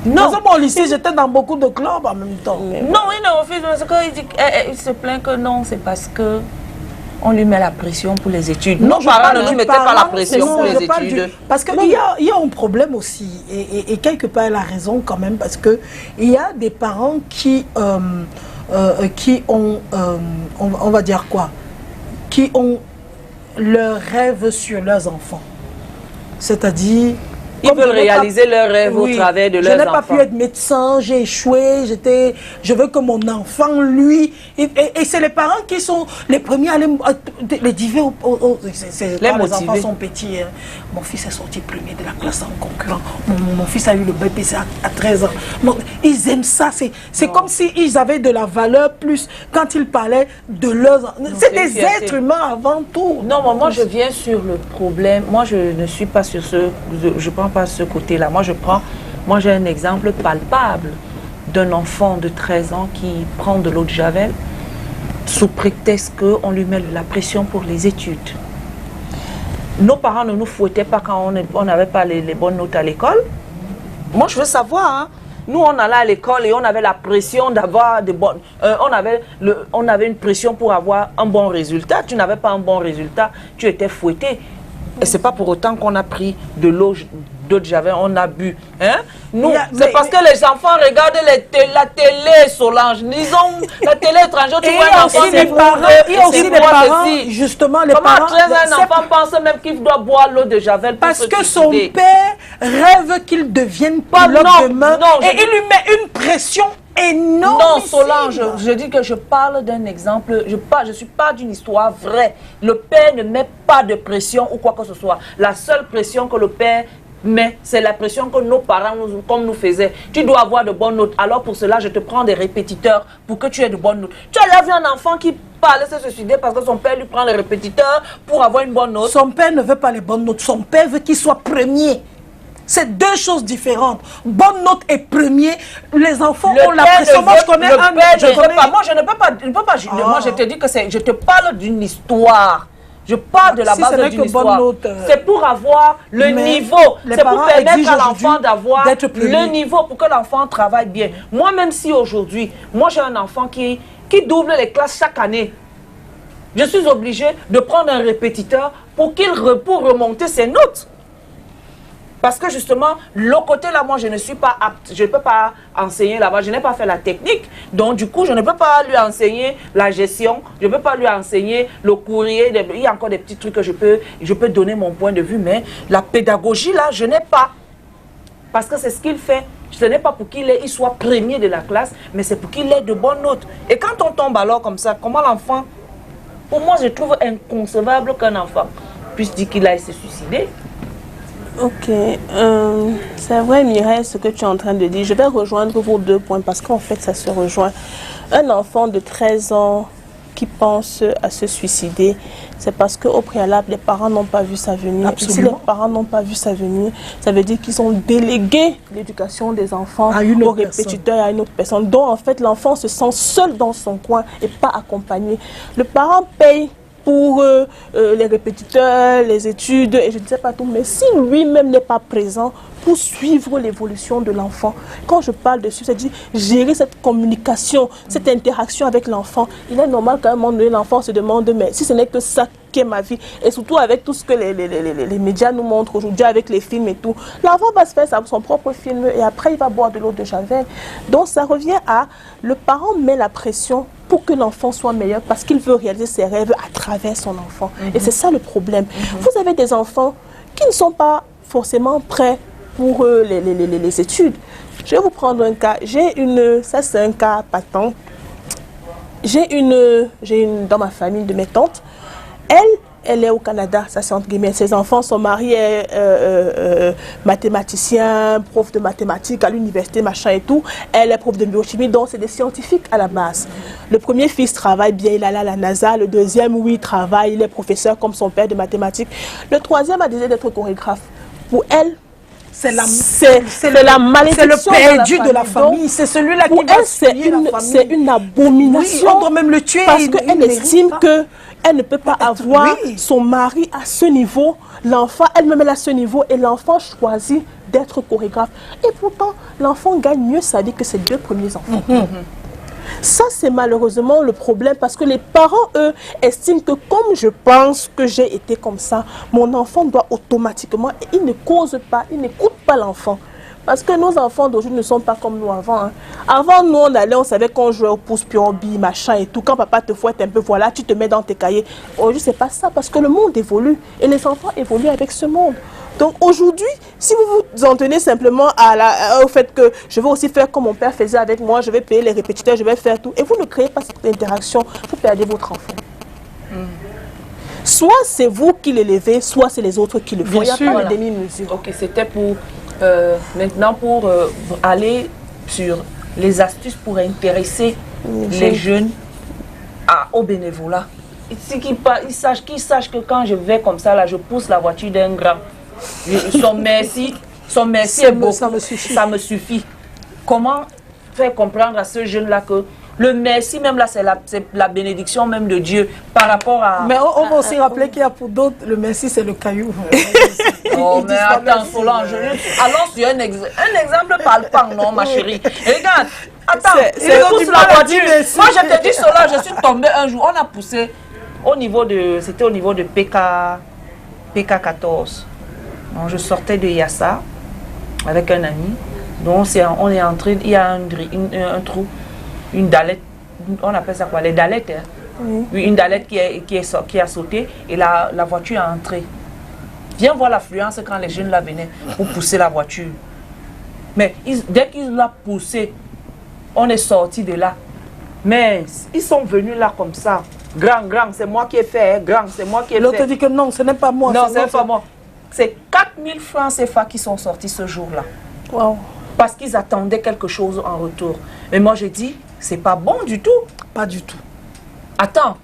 S1: Non, au lycée, j'étais dans beaucoup de clubs en même temps.
S3: Non, il ne refuse parce qu'il se plaint que non, c'est parce que on lui met la pression pour les études. Nos parents ne nous mettaient pas la pression pour les études.
S1: Parce qu'il y a un problème aussi, et quelque part elle a raison quand même, parce qu'il y a des parents qui ont, on va dire quoi, qui ont leurs rêves sur leurs enfants. C'est-à-dire...
S3: Ils veulent réaliser leurs rêves au travers de leurs enfants.
S1: Je n'ai pas pu être médecin, j'ai échoué, je veux que mon enfant, lui... Et c'est les parents qui sont les premiers à les motiver. Les enfants sont petits. Hein. Mon fils est sorti premier de la classe en concurrent. Mon fils a eu le BPC à 13 ans. Ils aiment ça. C'est comme s'ils avaient de la valeur plus quand ils parlaient de leurs... C'est des êtres humains avant tout.
S3: Non, moi je viens sur le problème. Moi je ne suis pas sur ce... Je prends pas ce côté-là. Moi j'ai un exemple palpable d'un enfant de 13 ans qui prend de l'eau de Javel sous prétexte qu'on lui met la pression pour les études. Nos parents ne nous fouettaient pas quand on n'avait pas les bonnes notes à l'école. Moi je veux savoir, hein. Nous on allait à l'école et on avait la pression d'avoir des bonnes... on avait une pression pour avoir un bon résultat. Tu n'avais pas un bon résultat, tu étais fouetté. Et c'est pas pour autant qu'on a pris de l'eau de Javel, on a bu. Hein? Nous, c'est parce que les enfants regardent la télé, Solange. Disons, la télé étrangère, tu vois un enfant,
S1: il y a aussi des parents, justement, les parents...
S3: Comment un enfant pense même qu'il doit boire l'eau de Javel pour
S1: parce que son père rêve qu'il devienne pilote demain et il lui met une pression énorme.
S3: Non, Solange, je dis que je parle d'un exemple, je suis pas d'une histoire vraie. Le père ne met pas de pression ou quoi que ce soit. La seule pression que le père met, c'est la pression que nos parents, comme nous faisaient. Tu dois avoir de bonnes notes. Alors pour cela, je te prends des répétiteurs pour que tu aies de bonnes notes. Tu as vu un enfant qui parlait de se suicider parce que son père lui prend les répétiteurs pour avoir une bonne note.
S1: Son père ne veut pas les bonnes notes. Son père veut qu'il soit premier. C'est deux choses différentes. Bonne note et premier, les enfants
S3: Le
S1: ont la
S3: père
S1: pression.
S3: ne
S1: Moi,
S3: veut-
S1: je connais
S3: le
S1: un...
S3: père
S1: je
S3: ne veut
S1: connais-
S3: pas. Moi, je ne peux pas. Moi, je te dis que c'est. Je te parle d'une histoire. Je parle de la
S1: Si
S3: base
S1: ce n'est
S3: d'une
S1: que bonne
S3: histoire.
S1: note,
S3: C'est pour avoir le
S1: mais
S3: niveau.
S1: les
S3: C'est pour
S1: parents
S3: permettre
S1: exigent
S3: à l'enfant
S1: aujourd'hui
S3: d'avoir
S1: d'être premier.
S3: le niveau pour que l'enfant travaille bien. Moi, même si aujourd'hui, moi j'ai un enfant qui double les classes chaque année, je suis obligée de prendre un répétiteur pour pour remonter ses notes. Parce que justement, le côté là, moi, je ne suis pas apte, je ne peux pas enseigner là-bas, je n'ai pas fait la technique. Donc, du coup, je ne peux pas lui enseigner la gestion, je ne peux pas lui enseigner le courrier. Il y a encore des petits trucs que je peux donner mon point de vue, mais la pédagogie là, je n'ai pas. Parce que c'est ce qu'il fait. Ce n'est pas pour qu'il soit premier de la classe, mais c'est pour qu'il ait de bonnes notes. Et quand on tombe alors comme ça, comment l'enfant, pour moi, je trouve inconcevable qu'un enfant puisse dire qu'il aille se suicider.
S2: Ok, c'est vrai Mireille ce que tu es en train de dire. Je vais rejoindre vos deux points parce qu'en fait ça se rejoint. Un enfant de 13 ans qui pense à se suicider, c'est parce qu'au préalable les parents n'ont pas vu ça venir. Et si les parents n'ont pas vu ça venir, ça veut dire qu'ils ont délégué l'éducation des enfants au répétiteur et à une autre personne. Donc en fait l'enfant se sent seul dans son coin et pas accompagné. Le parent paye pour les répétiteurs, les études, et je ne sais pas tout, mais si lui-même n'est pas présent pour suivre l'évolution de l'enfant, quand je parle de suivre, c'est-à-dire gérer cette communication, cette interaction avec l'enfant, il est normal qu'à un moment donné, l'enfant se demande, mais si ce n'est que ça qu'est ma vie, et surtout avec tout ce que les médias nous montrent aujourd'hui, avec les films et tout, l'enfant va se faire son propre film, et après il va boire de l'eau de Javel. Donc ça revient à, le parent met la pression pour que l'enfant soit meilleur parce qu'il veut réaliser ses rêves à travers son enfant. Et c'est ça le problème. Vous avez des enfants qui ne sont pas forcément prêts pour les études. Je vais vous prendre un cas. Ça c'est un cas patent. J'ai une dans ma famille de mes tantes. Elle est au Canada, ça c'est entre guillemets. Ses enfants, son mari est mathématicien, prof de mathématiques à l'université, machin et tout. Elle est prof de biochimie, donc c'est des scientifiques à la base. Le premier fils travaille bien, il est allé à la NASA. Le deuxième, oui, il travaille, il est professeur comme son père de mathématiques. Le troisième a décidé d'être chorégraphe. Pour elle, c'est la malédiction.
S1: C'est le perdu de la famille. C'est celui-là qui va suivre la famille.
S2: C'est une abomination.
S1: Oui, on doit même le tuer.
S2: Parce qu'elle estime qu'elle ne peut pas avoir son mari à ce niveau, l'enfant, elle-même elle à ce niveau, et l'enfant choisit d'être chorégraphe. Et pourtant, l'enfant gagne mieux sa vie que ses deux premiers enfants. Ça, c'est malheureusement le problème parce que les parents, eux, estiment que comme je pense que j'ai été comme ça, mon enfant doit automatiquement, et ils ne causent pas, ils n'écoutent pas l'enfant. Parce que nos enfants d'aujourd'hui ne sont pas comme nous avant. Hein. Avant, nous, on savait qu'on jouait au pouce-pion-bi, machin et tout. Quand papa te fouette un peu, voilà, tu te mets dans tes cahiers. Aujourd'hui, c'est pas ça parce que le monde évolue et les enfants évoluent avec ce monde. Donc aujourd'hui, si vous vous en tenez simplement au fait que je vais aussi faire comme mon père faisait avec moi, je vais payer les répétiteurs, je vais faire tout, et vous ne créez pas cette interaction, vous perdez votre enfant. Soit c'est vous qui l'élevez, soit c'est les autres qui le font. Il n'y a pas de demi-mesure.
S3: Ok, c'était pour maintenant pour aller sur les astuces pour intéresser les jeunes au bénévolat. Qu'ils sachent que quand je vais comme ça, là, je pousse la voiture d'un grand. Son merci est beau. Ça me suffit. Comment faire comprendre à ce jeune-là que le merci, même là, c'est la bénédiction même de Dieu par rapport à...
S1: Mais on va aussi rappeler qu'il y a pour d'autres, le merci, c'est le caillou.
S3: Oh, mais attends, Solange, allons sur un exemple palpant, non, ma chérie. Et regarde, attends, il pousse la voiture. Moi, je te dis, Solange, je suis tombée un jour, on a poussé c'était au niveau de PK14. Donc, je sortais de Yassa avec un ami. Donc, on est entré, il y a un trou, une dalette, on appelle ça quoi, les dalettes. Hein? Oui. Une dalette qui a sauté et la voiture est entrée. Viens voir l'affluence quand les jeunes là venaient pour pousser la voiture. Mais dès qu'ils l'ont poussé, on est sorti de là. Mais ils sont venus là comme ça. Grand, c'est moi qui ai fait. Hein? Grand, c'est moi qui ai fait.
S1: L'autre dit que non, ce n'est pas moi.
S3: Non, ce n'est pas moi. C'est 4000 francs CFA qui sont sortis ce jour-là.
S1: Wow.
S3: Parce qu'ils attendaient quelque chose en retour. Et moi, j'ai dit, c'est pas bon du tout.
S1: Pas du tout.
S3: Attends,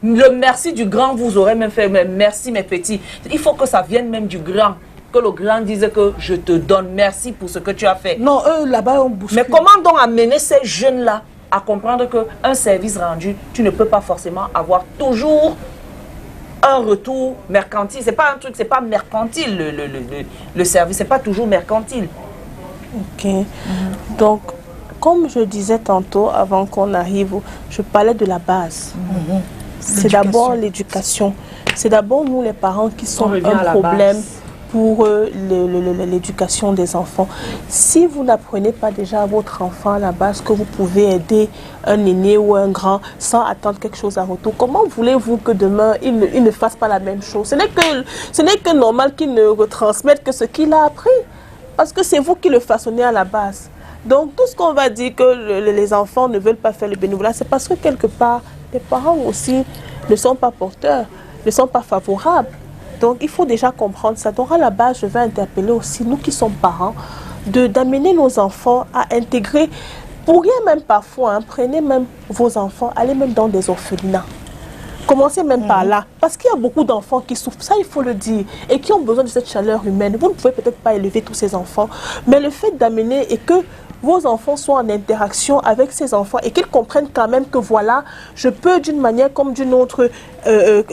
S3: le merci du grand, vous aurez même fait, mais merci mes petits. Il faut que ça vienne même du grand. que le grand dise que je te donne, merci pour ce que tu as fait.
S1: Non, eux, là-bas, on bouscule.
S3: Mais comment donc amener ces jeunes-là à comprendre qu'un service rendu, tu ne peux pas forcément avoir toujours un retour mercantile. C'est pas un truc, c'est pas mercantile le service, c'est pas toujours mercantile.
S2: Ok. Donc, comme je disais tantôt, avant qu'on arrive, je parlais de la base. C'est d'abord l'éducation. C'est d'abord nous les parents qui sont un problème pour l'éducation des enfants. Si vous n'apprenez pas déjà à votre enfant à la base que vous pouvez aider un aîné ou un grand sans attendre quelque chose en retour, comment voulez-vous que demain il ne fasse pas la même chose? Ce n'est que normal qu'il ne retransmette que ce qu'il a appris. Parce que c'est vous qui le façonnez à la base. Donc tout ce qu'on va dire que les enfants ne veulent pas faire le bénévolat, c'est parce que quelque part, les parents aussi ne sont pas porteurs, ne sont pas favorables. Donc il faut déjà comprendre ça. Donc à la base, je vais interpeller aussi nous qui sommes parents, d'amener nos enfants à intégrer, pour rien même parfois, prenez même vos enfants, allez même dans des orphelinats. Commencez même par là, parce qu'il y a beaucoup d'enfants qui souffrent, ça il faut le dire, et qui ont besoin de cette chaleur humaine. Vous ne pouvez peut-être pas élever tous ces enfants, mais le fait d'amener et que vos enfants soient en interaction avec ces enfants et qu'ils comprennent quand même que voilà, je peux d'une manière comme d'une autre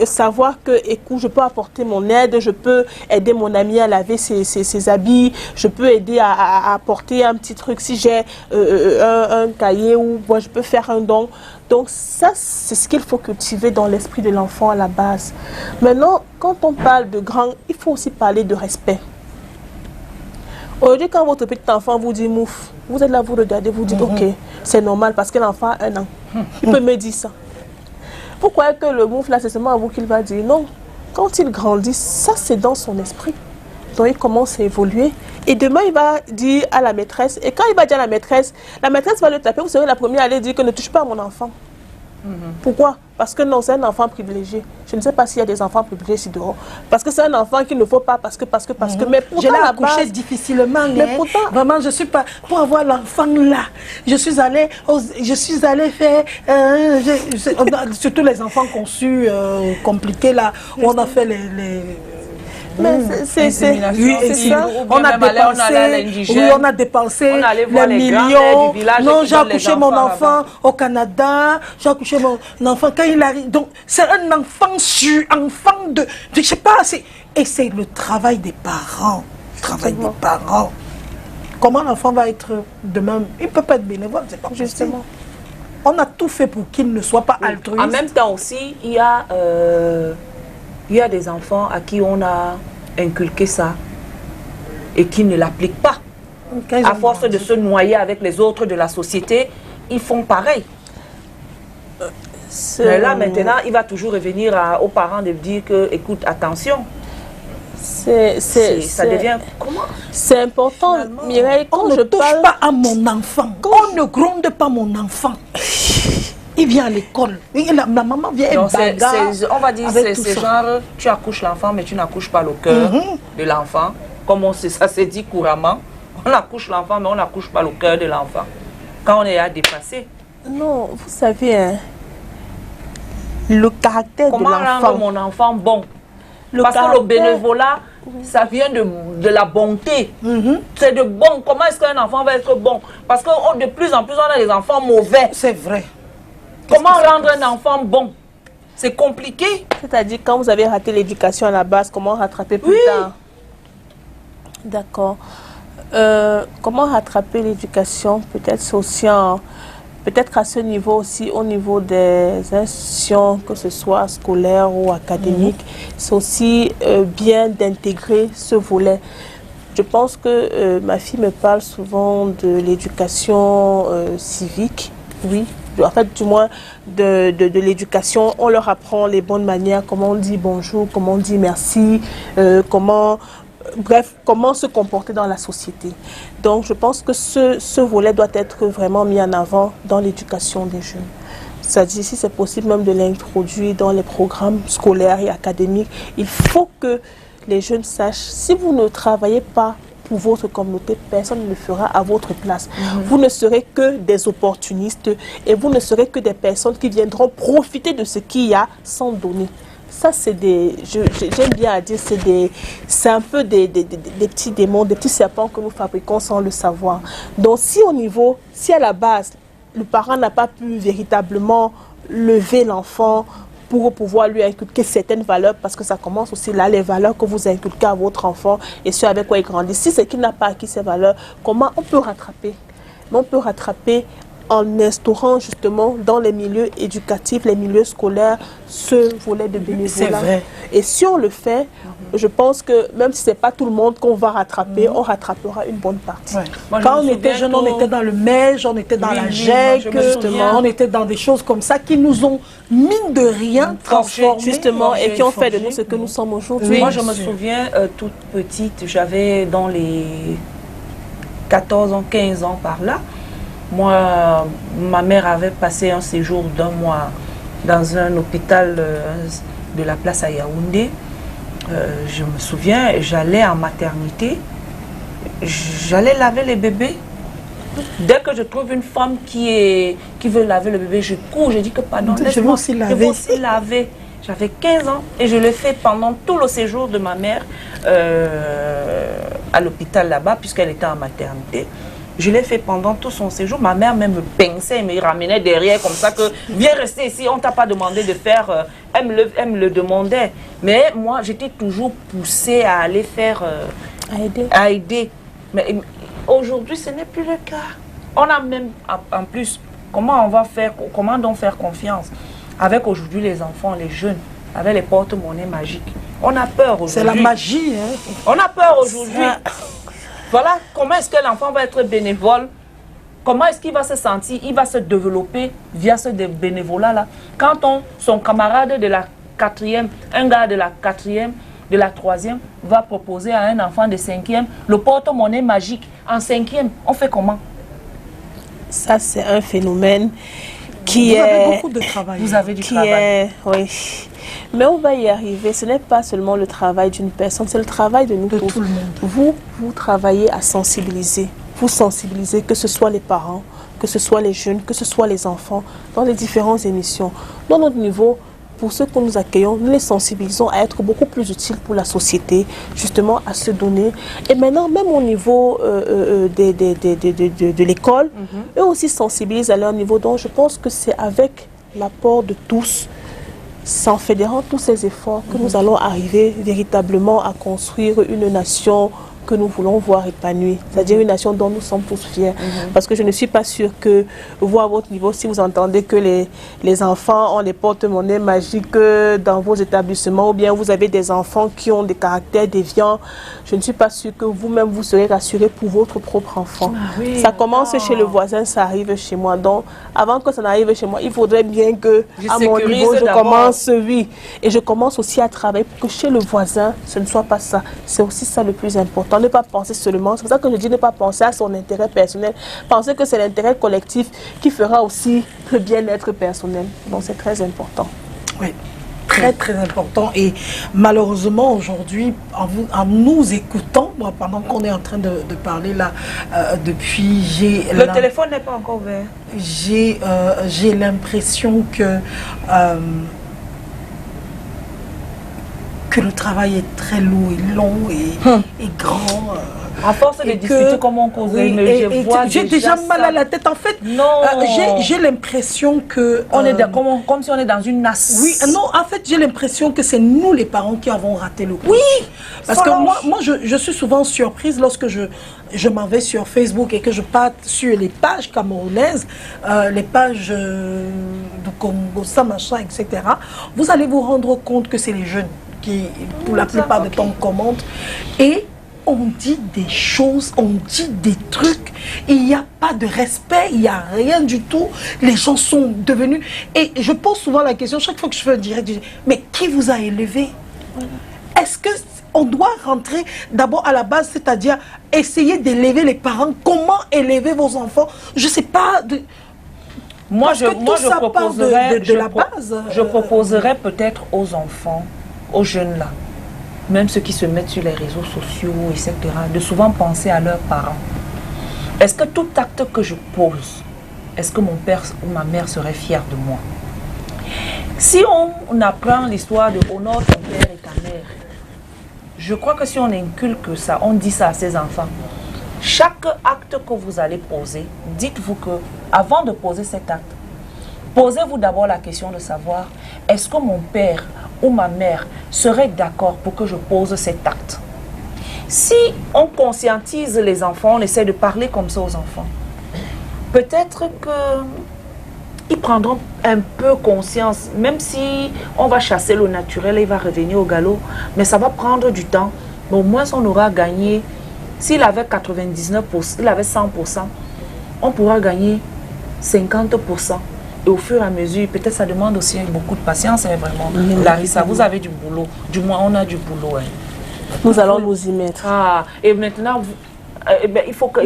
S2: savoir que, écoute, je peux apporter mon aide, je peux aider mon ami à laver ses habits, je peux aider à apporter un petit truc si j'ai un cahier ou moi je peux faire un don. Donc ça, c'est ce qu'il faut cultiver dans l'esprit de l'enfant à la base. Maintenant, quand on parle de grand, il faut aussi parler de respect. Aujourd'hui, quand votre petit enfant vous dit mouf, vous êtes là, vous regardez, vous dites ok, c'est normal parce que l'enfant a 1 an. Il peut me dire ça. Pourquoi que le mouf là, c'est seulement à vous qu'il va dire non? Quand il grandit, ça c'est dans son esprit. Donc il commence à évoluer. Et demain, il va dire à la maîtresse, et quand il va dire à la maîtresse va le taper, vous serez la première à aller dire que ne touche pas à mon enfant. Pourquoi? Parce que non, c'est un enfant privilégié. Je ne sais pas s'il y a des enfants privilégiés ici dehors. Parce que c'est un enfant qu'il ne faut pas, parce que. Mais pourtant,
S1: je l'ai accouché difficilement. Mais pourtant, vraiment, je suis pas. Pour avoir l'enfant là, je suis allée faire. Surtout les enfants conçus, compliqués là, où on a fait les
S2: mais c'est ça.
S1: On a dépensé les millions. Non, j'ai accouché mon enfant au Canada. J'ai accouché mon enfant quand il arrive. Donc, c'est un enfant de je sais pas. Et c'est le travail des parents. Comment l'enfant va être demain? Il ne peut pas être bénévole, c'est pas justement. On a tout fait pour qu'il ne soit pas altruiste.
S3: En même temps aussi, il y a des enfants à qui on a inculqué ça et qui ne l'appliquent pas. À force de se noyer avec les autres de la société, ils font pareil. Mais là, maintenant, il va toujours revenir aux parents de dire que, écoute, attention. Ça devient comment? C'est important,
S2: Mireille,
S1: on ne touche pas à mon enfant. On ne gronde pas mon enfant. Il vient à l'école. La maman vient et bagarre.
S3: On va dire, c'est genre, tu accouches l'enfant, mais tu n'accouches pas le cœur de l'enfant. Comme ça se dit couramment. On accouche l'enfant, mais on n'accouche pas le cœur de l'enfant. Quand on est à dépasser.
S2: Non, vous savez, le caractère de l'enfant.
S3: Comment rendre mon enfant bon? Parce que le bénévolat, ça vient de la bonté. C'est de bon. Comment est-ce qu'un enfant va être bon? Parce que de plus en plus, on a des enfants mauvais.
S1: C'est vrai.
S3: Comment rendre un enfant bon? C'est compliqué.
S2: C'est-à-dire, quand vous avez raté l'éducation à la base, comment rattraper plus tard? D'accord. Comment rattraper l'éducation? Peut-être c'est aussi peut-être à ce niveau aussi, au niveau des institutions, que ce soit scolaires ou académiques, c'est aussi bien d'intégrer ce volet. Je pense que ma fille me parle souvent de l'éducation civique, oui. En fait, du moins, de l'éducation, on leur apprend les bonnes manières, comment on dit bonjour, comment on dit merci, bref, comment se comporter dans la société. Donc, je pense que ce volet doit être vraiment mis en avant dans l'éducation des jeunes. C'est-à-dire, si c'est possible même de l'introduire dans les programmes scolaires et académiques, il faut que les jeunes sachent, si vous ne travaillez pas pour votre communauté, personne ne le fera à votre place. Vous ne serez que des opportunistes et vous ne serez que des personnes qui viendront profiter de ce qu'il y a sans donner. Ça, c'est des... J'aime bien à dire, c'est un peu des petits démons, des petits serpents que nous fabriquons sans le savoir. Donc, si à la base, le parent n'a pas pu véritablement lever l'enfant pour pouvoir lui inculquer certaines valeurs, parce que ça commence aussi là, les valeurs que vous inculquez à votre enfant et ce avec quoi il grandit. Si c'est qu'il n'a pas acquis ces valeurs, comment on peut rattraper? On peut rattraper en instaurant justement dans les milieux éducatifs, les milieux scolaires, ce volet de bénévolat.
S1: C'est vrai.
S2: Et si on le fait, je pense que même si ce n'est pas tout le monde qu'on va rattraper, on rattrapera une bonne partie.
S1: Ouais. Quand on était jeune, on était dans le MEJ, on était dans la GEC, on était dans des choses comme ça qui nous ont, mine de rien, transformés.
S2: Justement, et qui ont fait de nous ce que nous sommes aujourd'hui.
S3: Moi, je me souviens, toute petite, j'avais dans les 14 ans, 15 ans par là. Moi, ma mère avait passé un séjour d'1 mois dans un hôpital de la place à Yaoundé. Je me souviens, j'allais en maternité, j'allais laver les bébés. Dès que je trouve une femme qui veut laver le bébé, je cours, je dis que pardon,
S1: je veux aussi laver.
S3: Je veux aussi laver. J'avais 15 ans et je l'ai fait pendant tout le séjour de ma mère à l'hôpital là-bas, puisqu'elle était en maternité. Je l'ai fait pendant tout son séjour. Ma mère même me pinçait, me ramenait derrière comme ça que viens rester ici, on ne t'a pas demandé de faire. Elle me le demandait. Mais moi, j'étais toujours poussée à aller faire... à aider. Mais aujourd'hui, ce n'est plus le cas. On a même, en plus, comment donc faire confiance avec aujourd'hui les enfants, les jeunes, avec les porte-monnaies magiques. On a peur aujourd'hui.
S1: C'est la magie, hein.
S3: On a peur aujourd'hui. Voilà comment est-ce que l'enfant va être bénévole, comment est-ce qu'il va se sentir, il va se développer via ce bénévolat-là. Quand son camarade de la 4e, un gars de la 4e, de la 3e, va proposer à un enfant de 5e le porte-monnaie magique en 5e, on fait comment?
S2: Ça, c'est un phénomène qui
S1: Vous avez beaucoup de travail.
S3: Vous avez du travail.
S2: Oui. Mais on va y arriver. Ce n'est pas seulement le travail d'une personne, c'est le travail de nous tous.
S1: Tout le monde.
S2: Vous travaillez à sensibiliser. Vous sensibilisez, que ce soit les parents, que ce soit les jeunes, que ce soit les enfants, dans les différentes émissions. Dans notre niveau, pour ceux que nous accueillons, nous les sensibilisons à être beaucoup plus utiles pour la société, justement à se donner. Et maintenant, même au niveau de l'école, eux aussi sensibilisent à leur niveau. Donc je pense que c'est avec l'apport de tous, en fédérant tous ces efforts, que nous allons arriver véritablement à construire une nation que nous voulons voir épanouie, c'est-à-dire une nation dont nous sommes tous fiers. Parce que je ne suis pas sûre que vous, à votre niveau, si vous entendez que les enfants ont des porte-monnaies magiques dans vos établissements, ou bien vous avez des enfants qui ont des caractères déviants, je ne suis pas sûre que vous-même vous serez rassuré pour votre propre enfant. Ça commence chez le voisin, ça arrive chez moi. Donc, avant que ça n'arrive chez moi, il faudrait bien que, à mon niveau, je commence, et je commence aussi à travailler pour que chez le voisin, ce ne soit pas ça. C'est aussi ça le plus important. Ne pas penser seulement, c'est pour ça que je dis ne pas penser à son intérêt personnel, penser que c'est l'intérêt collectif qui fera aussi le bien-être personnel. Donc c'est très important.
S1: Oui, très très important. Et malheureusement aujourd'hui, en nous écoutant, moi, pendant qu'on est en train de parler là, depuis
S3: le téléphone n'est pas encore ouvert.
S1: J'ai l'impression que le travail est très lourd et long et grand.
S3: À force de discuter comment on cause,
S1: j'ai déjà mal à la tête. En fait, j'ai l'impression que...
S3: on est comme si on est dans une nasse.
S1: Oui, non, en fait, j'ai l'impression que c'est nous les parents qui avons raté le coup. Oui. Parce que moi je suis souvent surprise lorsque je m'en vais sur Facebook et que je pars sur les pages camerounaises, les pages de Congo, ça, machin, etc. Vous allez vous rendre compte que c'est les jeunes qui, pour la plupart du temps, commentent. Et on dit des choses, on dit des trucs, il n'y a pas de respect, il n'y a rien du tout. Les gens sont devenus... Et je pose souvent la question, chaque fois que je fais un direct, je dis, mais qui vous a élevé? Est-ce qu'on doit rentrer d'abord à la base, c'est-à-dire essayer d'élever les parents? Comment élever vos enfants? Je ne sais pas...
S3: Moi, je proposerais peut-être aux enfants, aux jeunes là, même ceux qui se mettent sur les réseaux sociaux, etc., de souvent penser à leurs parents. Est-ce que tout acte que je pose, est-ce que mon père ou ma mère serait fier de moi? Si on apprend l'histoire de honore ton père et ta mère, je crois que si on inculque ça, on dit ça à ses enfants, chaque acte que vous allez poser, dites-vous que avant de poser cet acte, posez-vous d'abord la question de savoir, est-ce que mon père ou ma mère serait d'accord pour que je pose cet acte? Si on conscientise les enfants, on essaie de parler comme ça aux enfants, peut-être qu'ils prendront un peu conscience, même si on va chasser le naturel et il va revenir au galop, mais ça va prendre du temps. Mais au moins, on aura gagné. S'il avait 99%, il avait 100%, on pourra gagner 50%. Et au fur et à mesure, peut-être ça demande aussi beaucoup de patience, hein, vraiment. Larissa, vous avez du boulot. Du moins, on a du boulot. Hein.
S2: Nous allons nous y mettre.
S3: Ah, et maintenant, il faut que...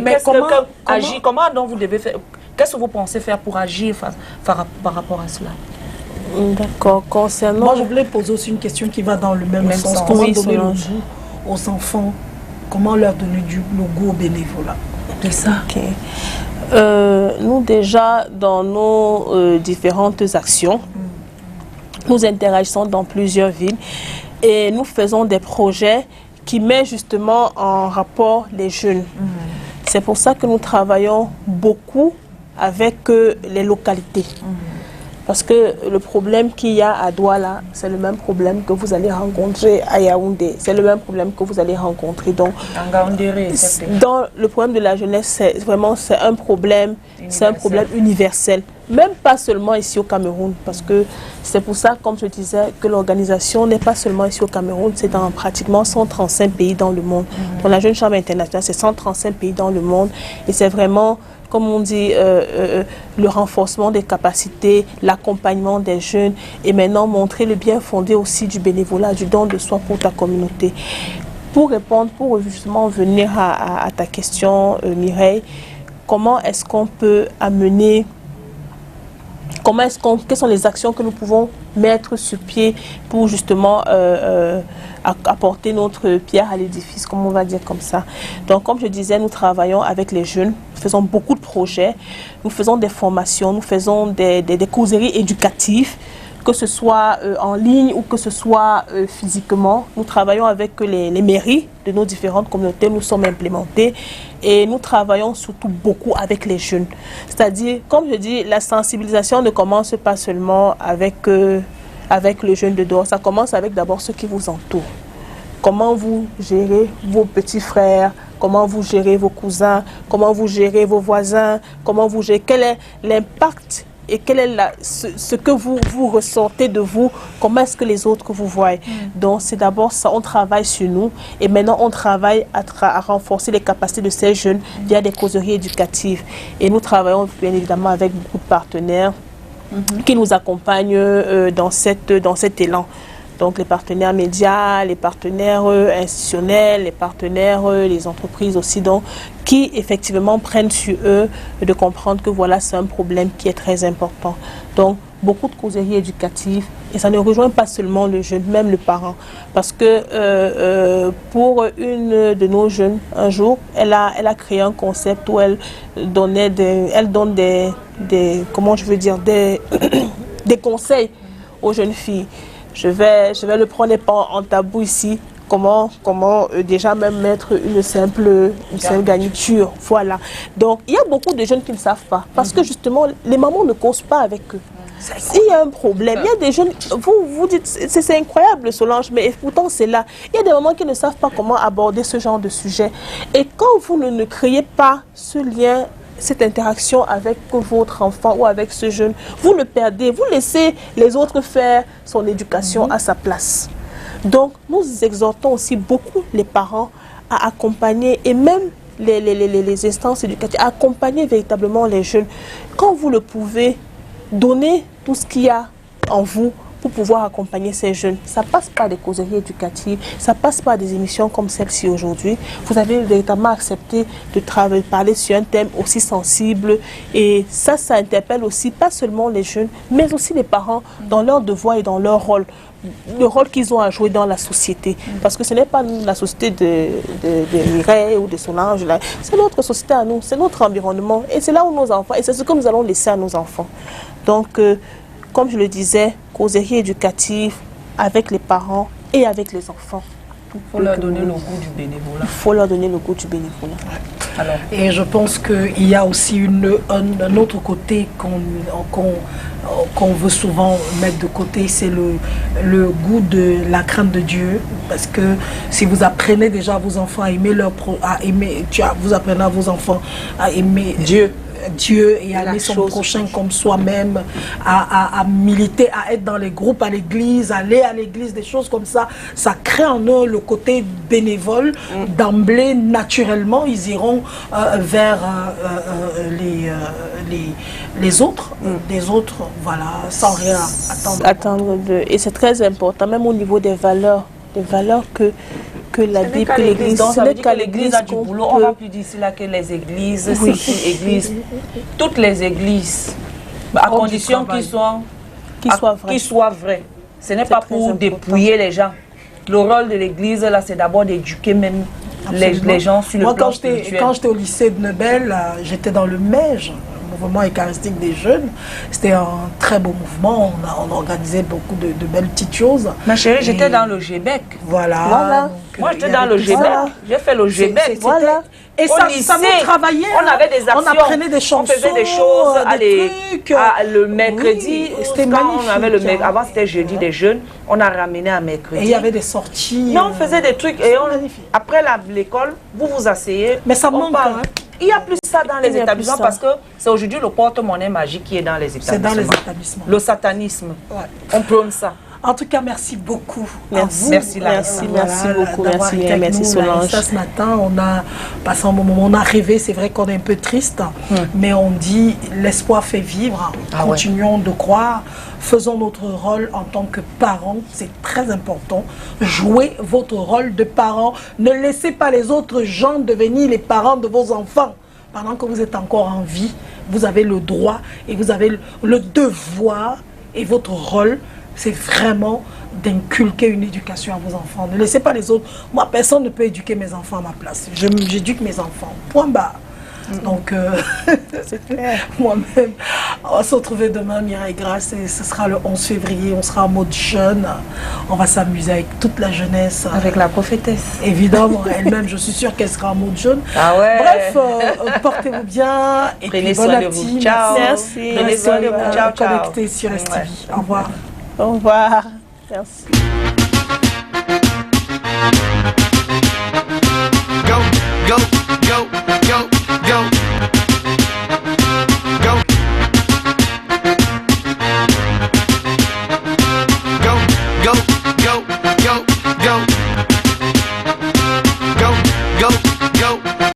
S3: Comment donc vous devez faire? Qu'est-ce que vous pensez faire pour agir par rapport à cela?
S2: D'accord. Concernant...
S1: Moi, je voulais poser aussi une question qui va dans le même sens. Comment donner le goût aux enfants? Comment leur donner le goût au bénévolat?
S3: C'est ça.
S2: Okay. Nous déjà, dans nos différentes actions, nous interagissons dans plusieurs villes et nous faisons des projets qui mettent justement en rapport les jeunes. C'est pour ça que nous travaillons beaucoup avec les localités. Parce que le problème qu'il y a à Douala, c'est le même problème que vous allez rencontrer à Yaoundé. C'est le même problème que vous allez rencontrer. Donc, dans le problème de la jeunesse, c'est vraiment un problème universel. Même pas seulement ici au Cameroun. Parce que c'est pour ça, comme je disais, que l'organisation n'est pas seulement ici au Cameroun, c'est dans pratiquement 135 pays dans le monde. Dans la Jeune Chambre internationale, c'est 135 pays dans le monde. Et c'est vraiment... comme on dit, le renforcement des capacités, l'accompagnement des jeunes et maintenant montrer le bien fondé aussi du bénévolat, du don de soi pour ta communauté. Pour répondre, pour justement venir à ta question, Mireille, comment est-ce qu'on peut amener, quelles sont les actions que nous pouvons mettre sur pied pour justement apporter notre pierre à l'édifice, comme on va dire comme ça. Donc, comme je disais, nous travaillons avec les jeunes, nous faisons beaucoup de projets, nous faisons des formations, nous faisons des causeries éducatives, que ce soit en ligne ou que ce soit physiquement. Nous travaillons avec les mairies de nos différentes communautés, nous sommes implémentés et nous travaillons surtout beaucoup avec les jeunes. C'est-à-dire, comme je dis, la sensibilisation ne commence pas seulement avec le jeune de dehors, ça commence avec d'abord ceux qui vous entourent. Comment vous gérez vos petits frères, comment vous gérez vos cousins, comment vous gérez vos voisins, comment vous gérez, quel est l'impact et quel est ce que vous ressentez de vous, comment est-ce que les autres vous voient. Donc c'est d'abord ça, on travaille sur nous et maintenant on travaille à renforcer les capacités de ces jeunes via des causeries éducatives. Et nous travaillons bien évidemment avec beaucoup de partenaires qui nous accompagnent dans cet élan. Donc les partenaires médias, les partenaires institutionnels, les partenaires, les entreprises aussi, donc, qui effectivement prennent sur eux de comprendre que voilà, c'est un problème qui est très important. Donc beaucoup de causeries éducatives et ça ne rejoint pas seulement le jeune, même le parent. Parce que pour une de nos jeunes, un jour, elle a créé un concept où elle donne des conseils aux jeunes filles. Je vais le prendre pas en tabou ici. Comment déjà même mettre une simple garniture. Voilà. Donc, il y a beaucoup de jeunes qui ne savent pas. Parce que justement, les mamans ne causent pas avec eux. S'il y a un problème, il y a des jeunes, vous dites, c'est incroyable Solange, mais pourtant c'est là. Il y a des mamans qui ne savent pas comment aborder ce genre de sujet. Et quand vous ne créez pas ce lien, cette interaction avec votre enfant ou avec ce jeune, vous le perdez, vous laissez les autres faire son éducation à sa place. Donc, nous exhortons aussi beaucoup les parents à accompagner et même les instances éducatives, à accompagner véritablement les jeunes. Quand vous le pouvez, donnez tout ce qu'il y a en vous pour pouvoir accompagner ces jeunes. Ça passe par des causeries éducatives, ça passe par des émissions comme celle-ci aujourd'hui. Vous avez véritablement accepté de parler sur un thème aussi sensible et ça interpelle aussi pas seulement les jeunes, mais aussi les parents dans leur devoir et dans leur rôle. Le rôle qu'ils ont à jouer dans la société. Parce que ce n'est pas la société de Mireille ou de Solange, c'est notre société à nous, c'est notre environnement. Et c'est là où nos enfants, et c'est ce que nous allons laisser à nos enfants. Donc, comme je le disais, causerie éducative avec les parents et avec les enfants.
S3: Il faut leur donner le goût du bénévolat.
S2: Il faut leur donner le goût du bénévolat.
S3: Alors,
S1: et je pense qu'il y a aussi un autre côté qu'on veut souvent mettre de côté, c'est le goût de la crainte de Dieu. Parce que si vous apprenez déjà à vos enfants à aimer vous apprenez à vos enfants à aimer Dieu et à aimer son prochain comme soi-même, à militer, à être dans les groupes, à l'église, aller à l'église, des choses comme ça, ça crée en eux le côté bénévole. D'emblée, naturellement, ils iront vers les autres, des autres, voilà, sans rien attendre.
S2: Et c'est très important, même au niveau des valeurs que la Bible, que l'Église,
S3: donc ça veut dire que l'Église a du boulot. On va plus dire ici là que les églises, c'est une église, toutes les églises, à condition qu'ils soient vrais. Ce n'est pas pour dépouiller les gens. Le rôle de l'Église là, c'est d'abord d'éduquer même les gens sur le plan spirituel.
S1: Quand j'étais au lycée de Nebel, j'étais dans le MEJ, mouvement eucharistique des jeunes. C'était un très beau mouvement. On organisait beaucoup de belles petites choses.
S3: Ma chérie, j'étais dans le GBEC.
S1: Voilà.
S3: Moi, j'étais dans le GBEC. J'ai fait le GBEC.
S1: Voilà. Et ça nous travaillait.
S3: On avait des actions.
S1: On apprenait des chansons.
S3: On faisait des choses. Le mercredi, c'était magnifique. Avant, c'était jeudi des jeunes. On a ramené un mercredi.
S1: Et il y avait des sorties.
S3: Non, on faisait des trucs. Et après l'école, vous vous asseyez.
S1: Mais ça manque.
S3: Il n'y a plus ça dans les établissements parce que c'est aujourd'hui le porte-monnaie magique qui est dans les établissements.
S1: C'est dans les établissements.
S3: Le satanisme. Ouais. On prône ça.
S1: En tout cas, merci beaucoup.
S3: Merci, merci
S2: beaucoup. Merci Solange.
S1: Ce matin, on a passé un bon moment, on a rêvé, c'est vrai qu'on est un peu triste, mais on dit l'espoir fait vivre. Continuons de croire, faisons notre rôle en tant que parents, c'est très important. Jouez votre rôle de parents. Ne laissez pas les autres gens devenir les parents de vos enfants. Pendant que vous êtes encore en vie, vous avez le droit et vous avez le devoir et votre rôle. C'est vraiment d'inculquer une éducation à vos enfants. Ne laissez pas les autres. Moi, personne ne peut éduquer mes enfants à ma place. J'éduque mes enfants. Point barre. Donc, c'est clair. Moi-même, on va se retrouver demain, Mireille Grace, et ce sera le 11 février. On sera en mode jeune. On va s'amuser avec toute la jeunesse.
S3: Avec la prophétesse.
S1: Évidemment, elle-même, je suis sûre qu'elle sera en mode jeune.
S3: Ah ouais.
S1: Bref, portez-vous bien. Et
S3: prenez soin de vous. Ciao.
S2: Merci.
S3: Prenez soin de vous. Ciao, ciao.
S1: Connectés sur STV. Au revoir.
S2: Au revoir. Merci.
S4: Go, go, go, go.